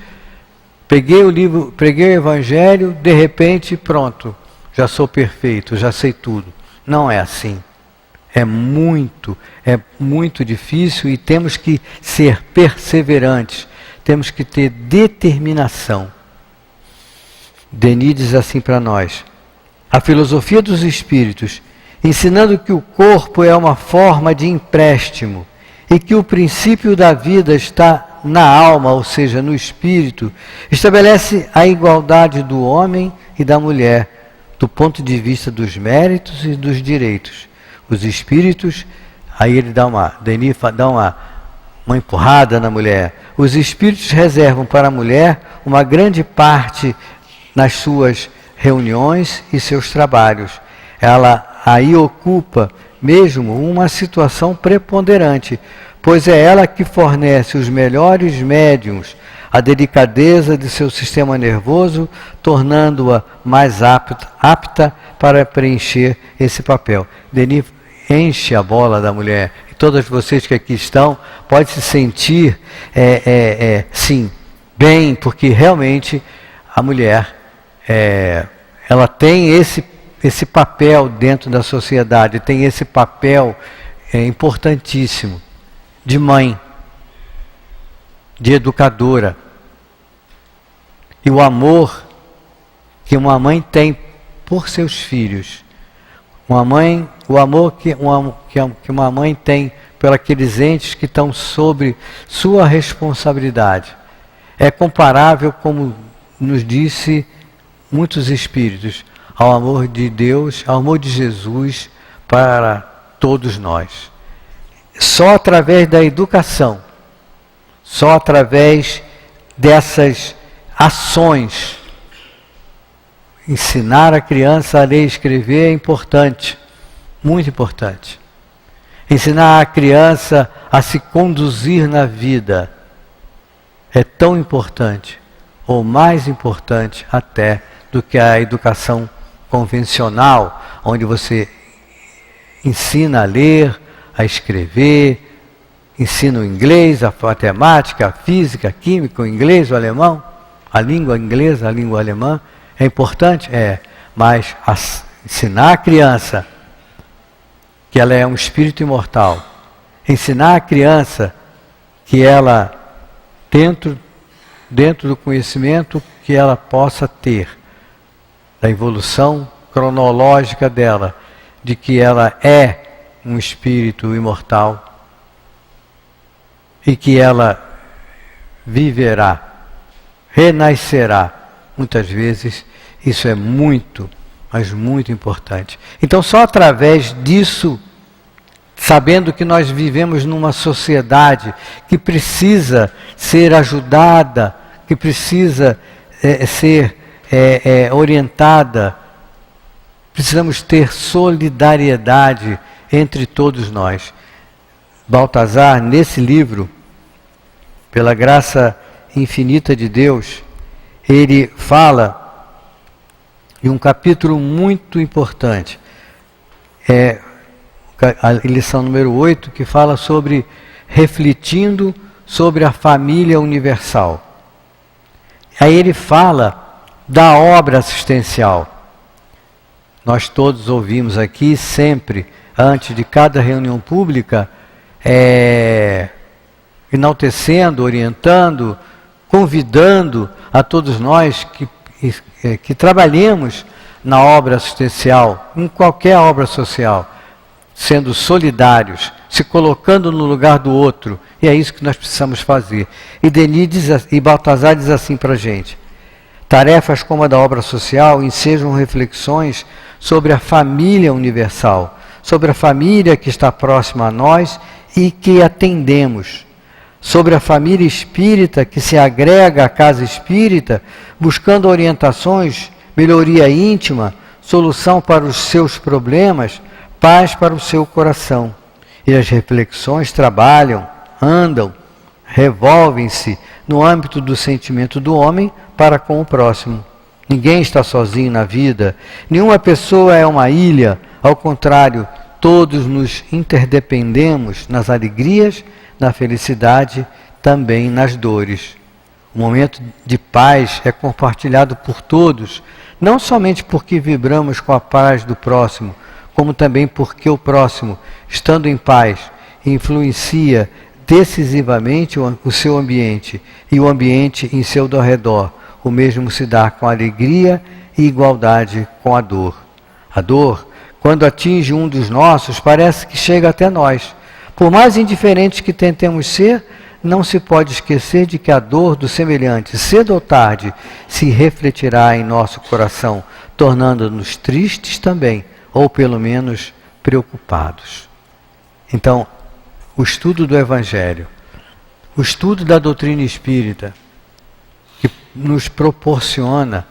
peguei o Evangelho, de repente, pronto, já sou perfeito, já sei tudo. Não é assim. É muito difícil e temos que ser perseverantes, temos que ter determinação. Denis diz assim para nós: a filosofia dos espíritos, ensinando que o corpo é uma forma de empréstimo e que o princípio da vida está na alma, ou seja, no espírito, estabelece a igualdade do homem e da mulher, do ponto de vista dos méritos e dos direitos. Os espíritos, aí ele Denis dá uma empurrada na mulher. Os espíritos reservam para a mulher uma grande parte nas suas reuniões e seus trabalhos. Ela aí ocupa mesmo uma situação preponderante, pois é ela que fornece os melhores médiuns, a delicadeza de seu sistema nervoso, tornando-a mais apta para preencher esse papel. Denis enche a bola da mulher. E todas vocês que aqui estão podem se sentir, sim, bem, porque realmente a mulher, ela tem esse papel dentro da sociedade, tem esse papel importantíssimo de mãe, de educadora. E o amor que uma mãe tem por seus filhos, o amor que uma mãe tem por aqueles entes que estão sob sua responsabilidade, é comparável, como nos disse muitos espíritos, ao amor de Deus, ao amor de Jesus para todos nós. Só através da educação, só através dessas ações, ensinar a criança a ler e escrever é importante, muito importante. Ensinar a criança a se conduzir na vida é tão importante, ou mais importante até, do que a educação convencional, onde você ensina a ler, a escrever, ensina o inglês, a matemática, a física, a química, o inglês, o alemão, a língua inglesa, a língua alemã. É importante? É. Mas ensinar a criança que ela é um espírito imortal, ensinar a criança que ela, dentro do conhecimento que ela possa ter, da evolução cronológica dela, de que ela é um espírito imortal e que ela viverá, renascerá. Muitas vezes isso é muito, mas muito importante. Então só através disso, sabendo que nós vivemos numa sociedade que precisa ser ajudada, que precisa ser orientada, precisamos ter solidariedade entre todos nós. Baltazar, nesse livro, pela graça infinita de Deus, ele fala de um capítulo muito importante. A lição número 8, que fala sobre refletindo sobre a família universal. Aí ele fala da obra assistencial. Nós todos ouvimos aqui sempre, antes de cada reunião pública, enaltecendo, orientando, convidando a todos nós que trabalhemos na obra assistencial, em qualquer obra social, sendo solidários, se colocando no lugar do outro. E é isso que nós precisamos fazer. E Baltazar diz assim para a gente: tarefas como a da obra social ensejam reflexões sobre a família universal, sobre a família que está próxima a nós e que atendemos, sobre a família espírita que se agrega à casa espírita, buscando orientações, melhoria íntima, solução para os seus problemas, paz para o seu coração. E as reflexões trabalham, andam, revolvem-se no âmbito do sentimento do homem para com o próximo. Ninguém está sozinho na vida, nenhuma pessoa é uma ilha, ao contrário, todos nos interdependemos nas alegrias, na felicidade, também nas dores. O momento de paz é compartilhado por todos, não somente porque vibramos com a paz do próximo, como também porque o próximo, estando em paz, influencia decisivamente o seu ambiente e o ambiente em seu redor. O mesmo se dá com a alegria e igualdade com a dor. A dor, quando atinge um dos nossos, parece que chega até nós. Por mais indiferentes que tentemos ser, não se pode esquecer de que a dor do semelhante, cedo ou tarde, se refletirá em nosso coração, tornando-nos tristes também, ou pelo menos preocupados. Então, o estudo do Evangelho, o estudo da doutrina espírita, que nos proporciona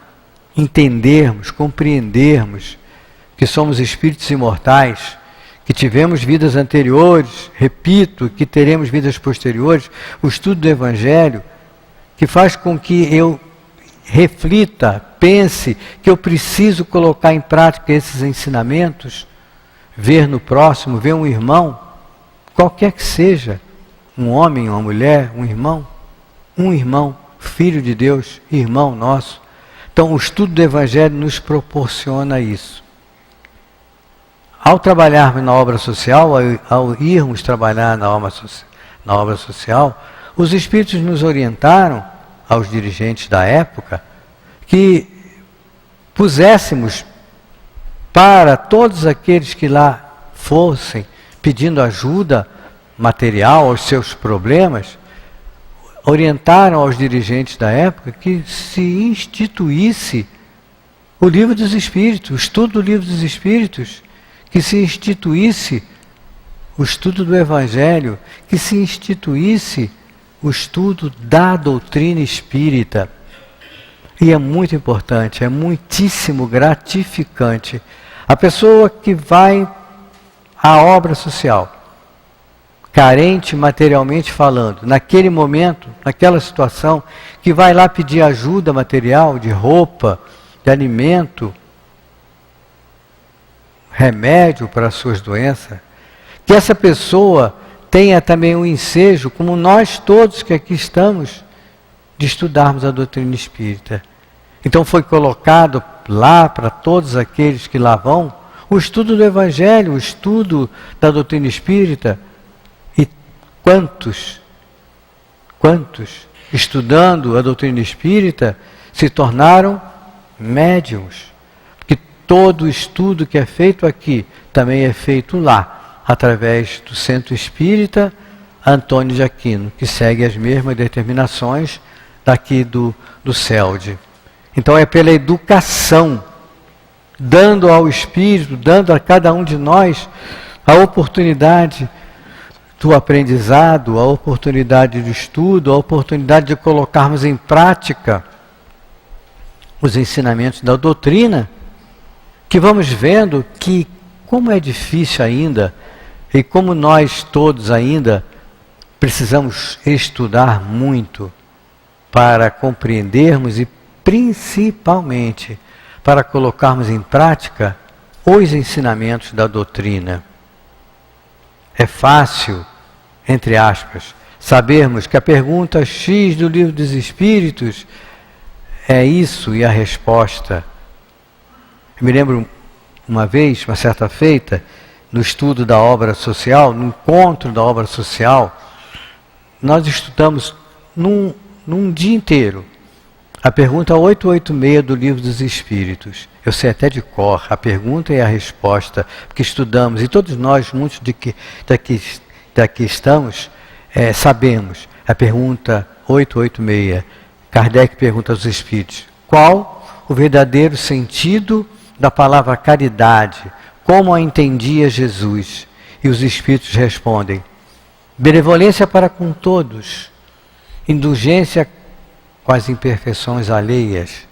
entendermos, compreendermos que somos espíritos imortais, que tivemos vidas anteriores, repito, que teremos vidas posteriores, o estudo do Evangelho, que faz com que eu reflita, pense que eu preciso colocar em prática esses ensinamentos, ver no próximo, ver um irmão, qualquer que seja, um homem, uma mulher, um irmão, filho de Deus, irmão nosso. Então o estudo do Evangelho nos proporciona isso. Ao trabalharmos na obra social, ao irmos trabalhar na obra social, os espíritos nos orientaram, aos dirigentes da época, que puséssemos para todos aqueles que lá fossem pedindo ajuda material aos seus problemas, orientaram aos dirigentes da época que se instituísse o Livro dos Espíritos, o estudo do Livro dos Espíritos, que se instituísse o estudo do Evangelho, que se instituísse o estudo da doutrina espírita. E é muito importante, é muitíssimo gratificante. A pessoa que vai à obra social, carente materialmente falando, naquele momento, naquela situação, que vai lá pedir ajuda material, de roupa, de alimento, remédio para as suas doenças, que essa pessoa tenha também um ensejo, como nós todos que aqui estamos, de estudarmos a doutrina espírita. Então foi colocado lá para todos aqueles que lá vão, o estudo do Evangelho, o estudo da doutrina espírita. E quantos, estudando a doutrina espírita, se tornaram médiuns? Porque todo o estudo que é feito aqui, também é feito lá, através do Centro Espírita Antônio de Aquino, que segue as mesmas determinações daqui do CELD. Então é pela educação, dando ao Espírito, dando a cada um de nós a oportunidade do aprendizado, a oportunidade do estudo, a oportunidade de colocarmos em prática os ensinamentos da doutrina, que vamos vendo que como é difícil ainda, e como nós todos ainda precisamos estudar muito para compreendermos e principalmente para colocarmos em prática os ensinamentos da doutrina. É fácil, entre aspas, sabermos que a pergunta X do Livro dos Espíritos é isso e a resposta. Eu me lembro uma vez, uma certa feita, no estudo da obra social, no encontro da obra social, nós estudamos num dia inteiro a pergunta 886 do Livro dos Espíritos. Eu sei até de cor a pergunta e a resposta, porque estudamos, e todos nós, muitos daqui estamos, sabemos. A pergunta 886, Kardec pergunta aos Espíritos: qual o verdadeiro sentido da palavra caridade? Como a entendia Jesus? E os Espíritos respondem: benevolência para com todos, indulgência com as imperfeições alheias,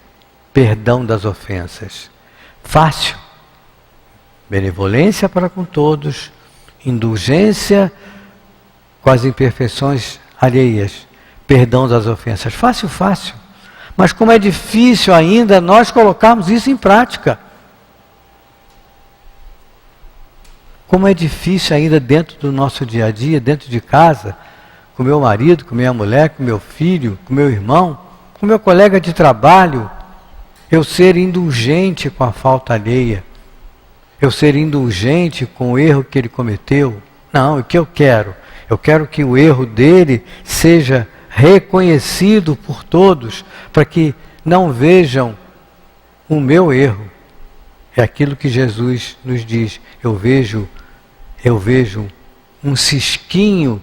perdão das ofensas. Fácil. Benevolência para com todos, indulgência com as imperfeições alheias, perdão das ofensas. Fácil, fácil. Mas como é difícil ainda nós colocarmos isso em prática. Como é difícil ainda dentro do nosso dia a dia, dentro de casa, com meu marido, com minha mulher, com meu filho, com meu irmão, com meu colega de trabalho, eu ser indulgente com a falta alheia, eu ser indulgente com o erro que ele cometeu. Não, o que eu quero? Eu quero que o erro dele seja reconhecido por todos, para que não vejam o meu erro. É aquilo que Jesus nos diz: eu vejo um cisquinho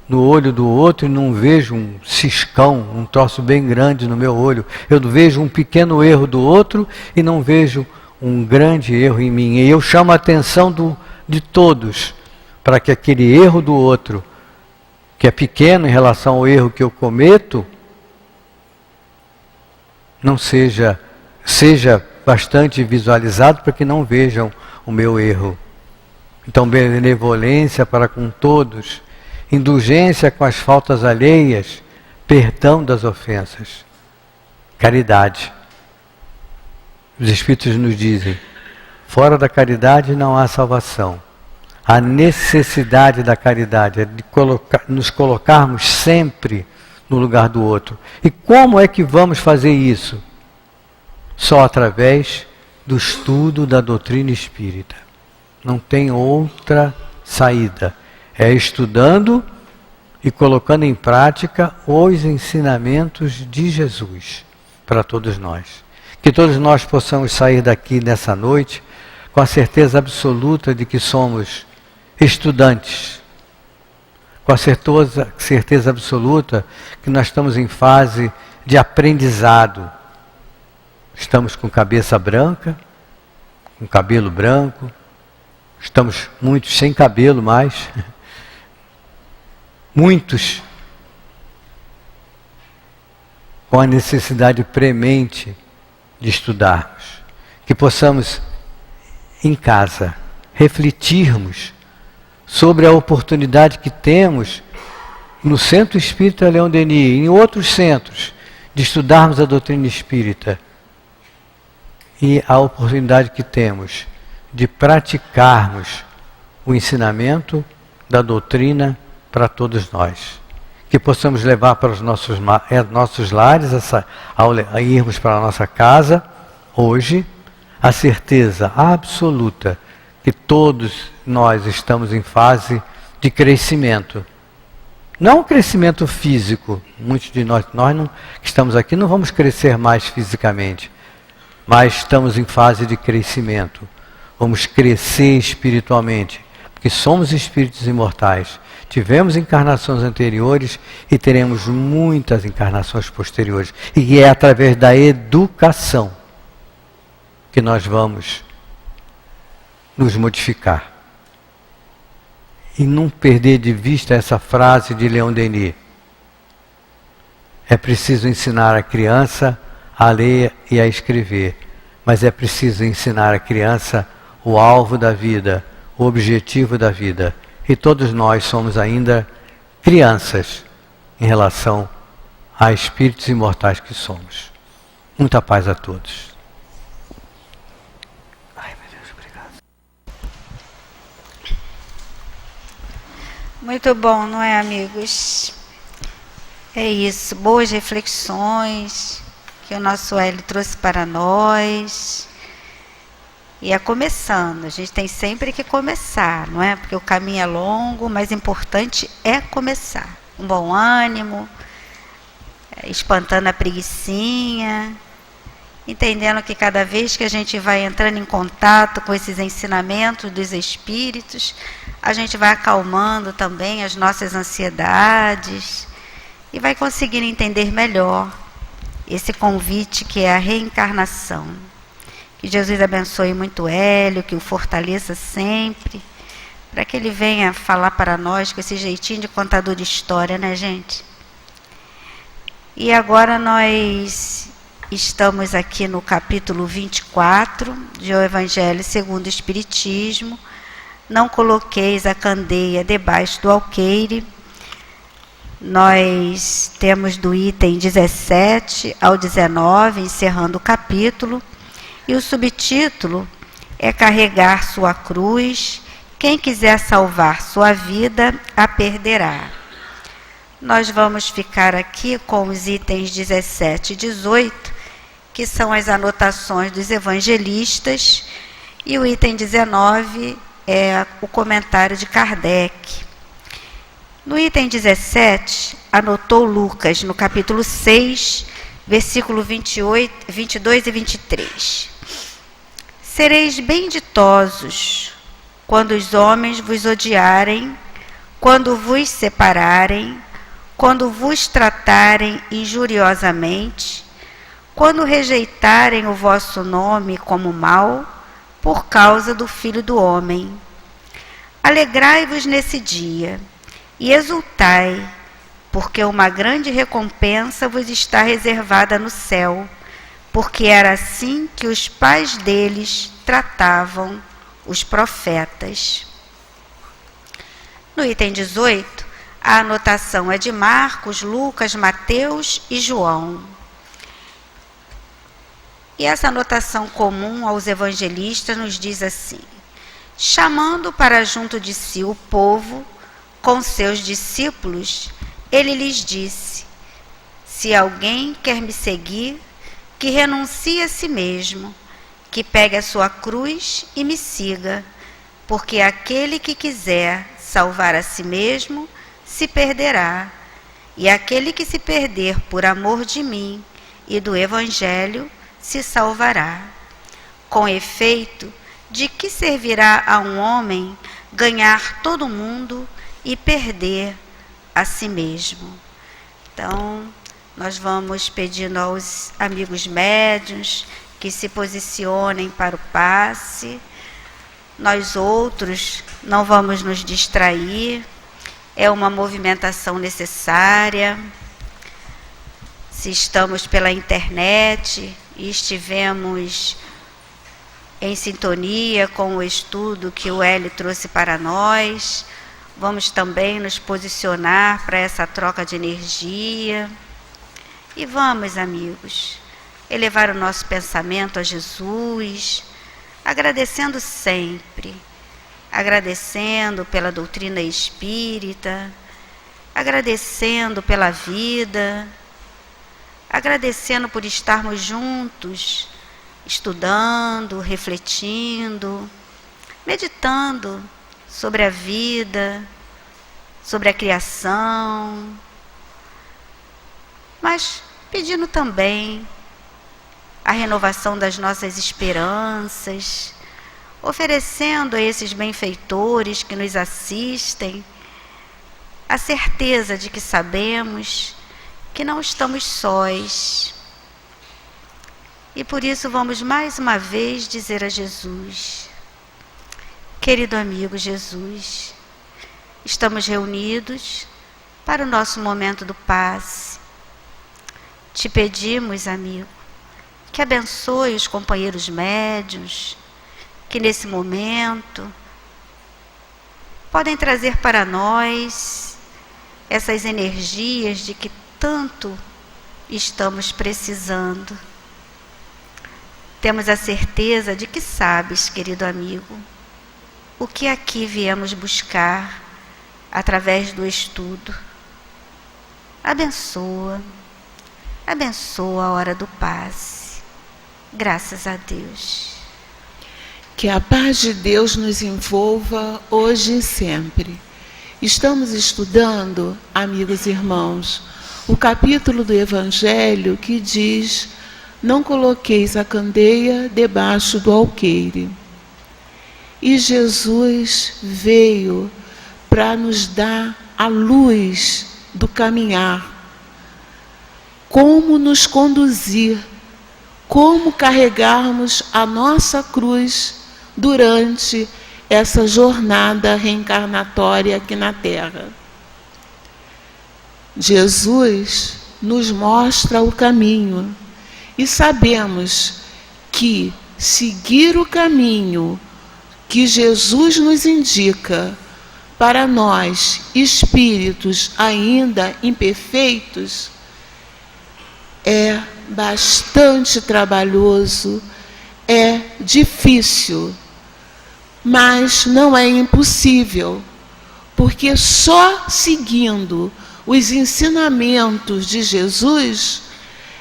no olho do outro e não vejo um ciscão, um troço bem grande no meu olho. Eu vejo um pequeno erro do outro e não vejo um grande erro em mim. E eu chamo a atenção de todos para que aquele erro do outro, que é pequeno em relação ao erro que eu cometo, não seja bastante visualizado, para que não vejam o meu erro. Então, benevolência para com todos, indulgência com as faltas alheias, perdão das ofensas, caridade. Os Espíritos nos dizem: fora da caridade não há salvação. A necessidade da caridade é de nos colocarmos sempre no lugar do outro. E como é que vamos fazer isso? Só através do estudo da doutrina espírita. Não tem outra saída. É estudando e colocando em prática os ensinamentos de Jesus para todos nós. Que todos nós possamos sair daqui nessa noite com a certeza absoluta de que somos estudantes, com a certeza absoluta que nós estamos em fase de aprendizado. Estamos com cabeça branca, com cabelo branco, estamos muitos sem cabelo mais, muitos com a necessidade premente de estudarmos, que possamos em casa refletirmos sobre a oportunidade que temos no Centro Espírita Leão Denis e em outros centros de estudarmos a doutrina espírita e a oportunidade que temos de praticarmos o ensinamento da doutrina para todos nós. Que possamos levar para os nossos lares, ao irmos para a nossa casa, hoje, a certeza absoluta que todos nós estamos em fase de crescimento. Não crescimento físico, muitos de nós não, que estamos aqui não vamos crescer mais fisicamente, mas estamos em fase de crescimento. Vamos crescer espiritualmente, porque somos espíritos imortais. Tivemos encarnações anteriores e teremos muitas encarnações posteriores. E é através da educação que nós vamos nos modificar. E não perder de vista essa frase de Leão Denis. É preciso ensinar a criança a ler e a escrever, mas é preciso ensinar a criança o alvo da vida, o objetivo da vida. E todos nós somos ainda crianças em relação a espíritos imortais que somos. Muita paz a todos. Ai, meu Deus, obrigado. Muito bom, não é, amigos? É isso, boas reflexões que o nosso Hélio trouxe para nós. E é começando, a gente tem sempre que começar, não é? Porque o caminho é longo, mas importante é começar. Um bom ânimo, espantando a preguicinha, entendendo que cada vez que a gente vai entrando em contato com esses ensinamentos dos espíritos, a gente vai acalmando também as nossas ansiedades e vai conseguindo entender melhor esse convite que é a reencarnação. Que Jesus abençoe muito Hélio, que o fortaleça sempre, para que ele venha falar para nós com esse jeitinho de contador de história, né, gente? E agora nós estamos aqui no capítulo 24 de O Evangelho segundo o Espiritismo. Não coloqueis a candeia debaixo do alqueire. Nós temos do item 17 ao 19, encerrando o capítulo. E o subtítulo é Carregar sua cruz, quem quiser salvar sua vida, a perderá. Nós vamos ficar aqui com os itens 17 e 18, que são as anotações dos evangelistas, e o item 19 é o comentário de Kardec. No item 17, anotou Lucas, no capítulo 6, versículo 28, 22 e 23. Sereis benditosos quando os homens vos odiarem, quando vos separarem, quando vos tratarem injuriosamente, quando rejeitarem o vosso nome como mal, por causa do Filho do Homem. Alegrai-vos nesse dia e exultai, porque uma grande recompensa vos está reservada no céu, porque era assim que os pais deles tratavam os profetas. No item 18, a anotação é de Marcos, Lucas, Mateus e João. E essa anotação comum aos evangelistas nos diz assim: chamando para junto de si o povo, com seus discípulos, ele lhes disse: se alguém quer me seguir, que renuncie a si mesmo, que pegue a sua cruz e me siga, porque aquele que quiser salvar a si mesmo, se perderá, e aquele que se perder por amor de mim e do Evangelho, se salvará. Com efeito, de que servirá a um homem ganhar todo o mundo e perder a si mesmo. Então, nós vamos pedindo aos amigos médiuns que se posicionem para o passe. Nós outros não vamos nos distrair, é uma movimentação necessária. Se estamos pela internet e estivemos em sintonia com o estudo que o Hélio trouxe para nós, vamos também nos posicionar para essa troca de energia. E vamos, amigos, elevar o nosso pensamento a Jesus, agradecendo sempre, agradecendo pela doutrina espírita, agradecendo pela vida, agradecendo por estarmos juntos, estudando, refletindo, meditando sobre a vida, sobre a criação, mas pedindo também a renovação das nossas esperanças, oferecendo a esses benfeitores que nos assistem a certeza de que sabemos que não estamos sós. E por isso vamos mais uma vez dizer a Jesus: querido amigo Jesus, estamos reunidos para o nosso momento do passe. Te pedimos, amigo, que abençoe os companheiros médiuns, que nesse momento podem trazer para nós essas energias de que tanto estamos precisando. Temos a certeza de que sabes, querido amigo, o que aqui viemos buscar através do estudo. Abençoa a hora do passe. Graças a Deus. Que a paz de Deus nos envolva hoje e sempre. Estamos estudando, amigos e irmãos, o capítulo do Evangelho que diz: não coloqueis a candeia debaixo do alqueire. E Jesus veio para nos dar a luz do caminhar, como nos conduzir, como carregarmos a nossa cruz durante essa jornada reencarnatória aqui na Terra. Jesus nos mostra o caminho e sabemos que seguir o caminho que Jesus nos indica para nós, espíritos ainda imperfeitos, é bastante trabalhoso, é difícil, mas não é impossível, porque só seguindo os ensinamentos de Jesus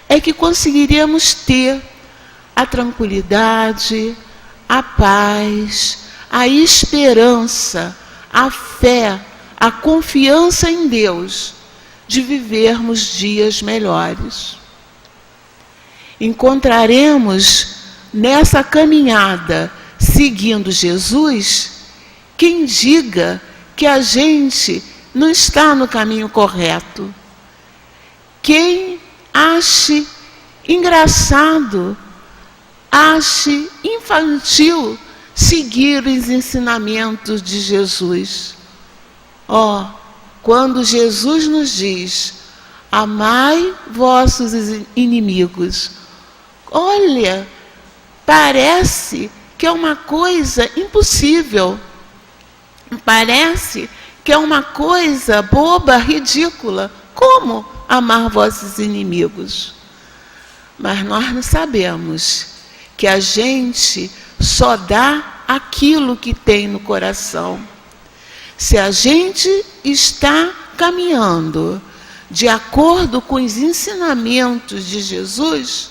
é que conseguiríamos ter a tranquilidade, a paz, a esperança, a fé, a confiança em Deus de vivermos dias melhores. Encontraremos nessa caminhada, seguindo Jesus, quem diga que a gente não está no caminho correto. Quem ache engraçado, ache infantil seguir os ensinamentos de Jesus. Quando Jesus nos diz: amai vossos inimigos, olha, parece que é uma coisa impossível, parece que é uma coisa boba, ridícula. Como amar vossos inimigos? Mas nós não sabemos que a gente só dá aquilo que tem no coração. Se a gente está caminhando de acordo com os ensinamentos de Jesus,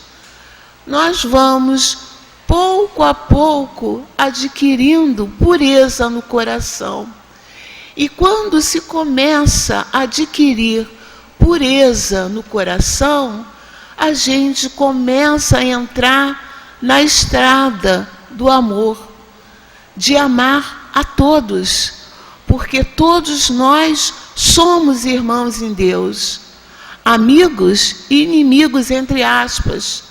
nós vamos, pouco a pouco, adquirindo pureza no coração. E quando se começa a adquirir pureza no coração, a gente começa a entrar na estrada do amor, de amar a todos, porque todos nós somos irmãos em Deus, amigos e inimigos, entre aspas,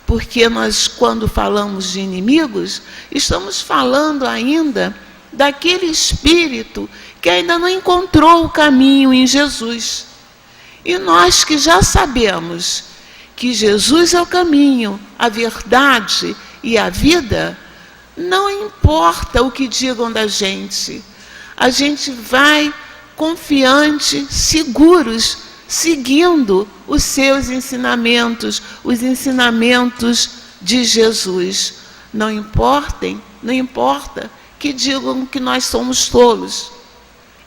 porque nós, quando falamos de inimigos, estamos falando ainda daquele espírito que ainda não encontrou o caminho em Jesus. E nós que já sabemos que Jesus é o caminho, a verdade e a vida, não importa o que digam da gente, a gente vai confiante, seguros, seguindo os seus ensinamentos, os ensinamentos de Jesus. Não importa que digam que nós somos tolos.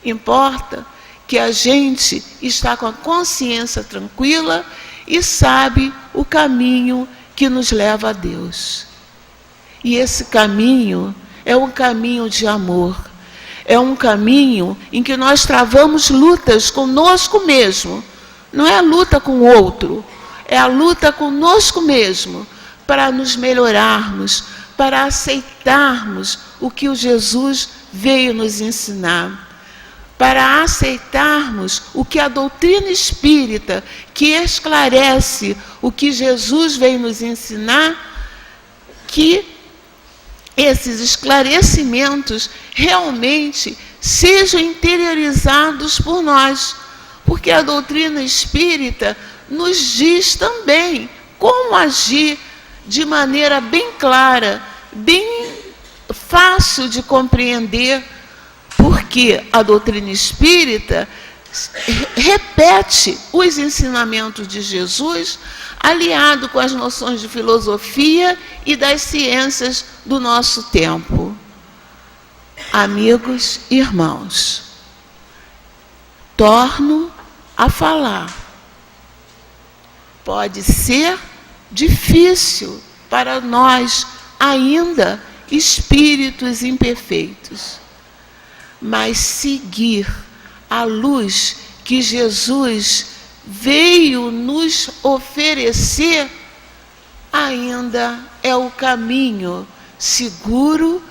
Importa que a gente está com a consciência tranquila e sabe o caminho que nos leva a Deus. E esse caminho é um caminho de amor. É um caminho em que nós travamos lutas conosco mesmo. Não é a luta com o outro, é a luta conosco mesmo, para nos melhorarmos, para aceitarmos o que o Jesus veio nos ensinar, para aceitarmos o que a doutrina espírita, que esclarece o que Jesus veio nos ensinar, que esses esclarecimentos realmente sejam interiorizados por nós, porque a doutrina espírita nos diz também como agir de maneira bem clara, bem fácil de compreender, porque a doutrina espírita repete os ensinamentos de Jesus, aliado com as noções de filosofia e das ciências do nosso tempo. Amigos e irmãos, torno a falar. Pode ser difícil para nós, ainda espíritos imperfeitos, mas seguir a luz que Jesus veio nos oferecer ainda é o caminho seguro,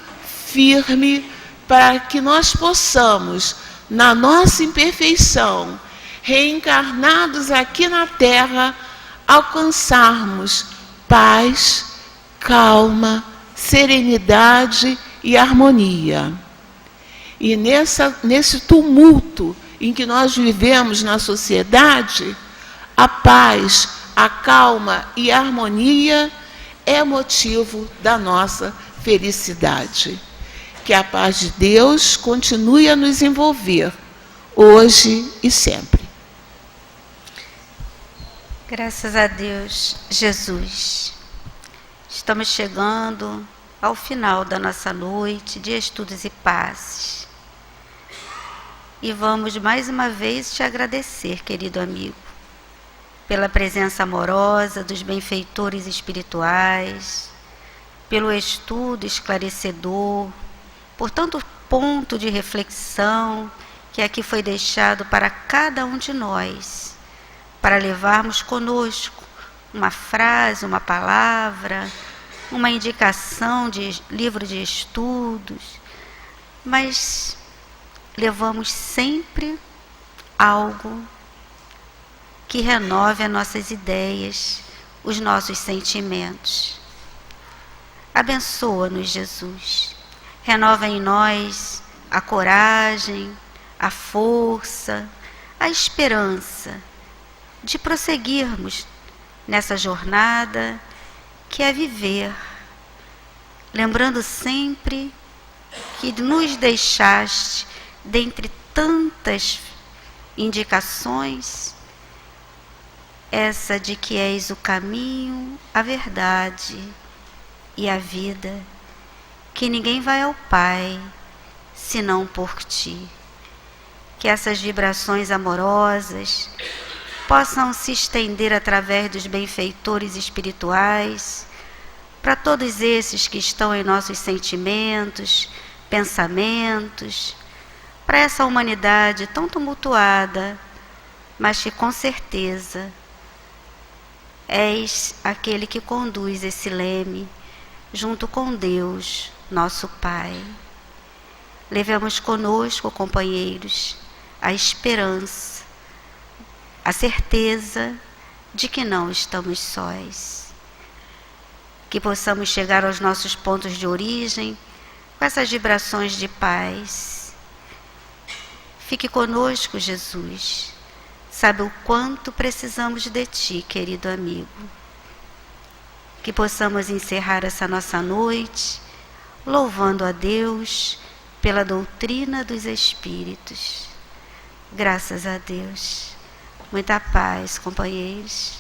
firme, para que nós possamos, na nossa imperfeição, reencarnados aqui na Terra, alcançarmos paz, calma, serenidade e harmonia. E nesse tumulto em que nós vivemos na sociedade, a paz, a calma e a harmonia é motivo da nossa felicidade. Que a paz de Deus continue a nos envolver, hoje e sempre. Graças a Deus, Jesus. Estamos chegando ao final da nossa noite de estudos e passes. E vamos mais uma vez te agradecer, querido amigo, pela presença amorosa dos benfeitores espirituais, pelo estudo esclarecedor, por tanto ponto de reflexão que aqui foi deixado para cada um de nós, para levarmos conosco uma frase, uma palavra, uma indicação de livro de estudos, mas levamos sempre algo que renove as nossas ideias, os nossos sentimentos. Abençoa-nos, Jesus. Renova em nós a coragem, a força, a esperança de prosseguirmos nessa jornada que é viver, lembrando sempre que nos deixaste, dentre tantas indicações, essa de que és o caminho, a verdade e a vida, que ninguém vai ao Pai senão por ti. Que essas vibrações amorosas possam se estender através dos benfeitores espirituais para todos esses que estão em nossos sentimentos, pensamentos, para essa humanidade tão tumultuada, mas que com certeza és aquele que conduz esse leme junto com Deus, nosso Pai. levemos conosco, companheiros, a esperança, a certeza de que não estamos sós. Que possamos chegar aos nossos pontos de origem com essas vibrações de paz. Fique conosco, Jesus. Sabe o quanto precisamos de Ti, querido amigo. Que possamos encerrar essa nossa noite louvando a Deus pela doutrina dos Espíritos. Graças a Deus. Muita paz, companheiros.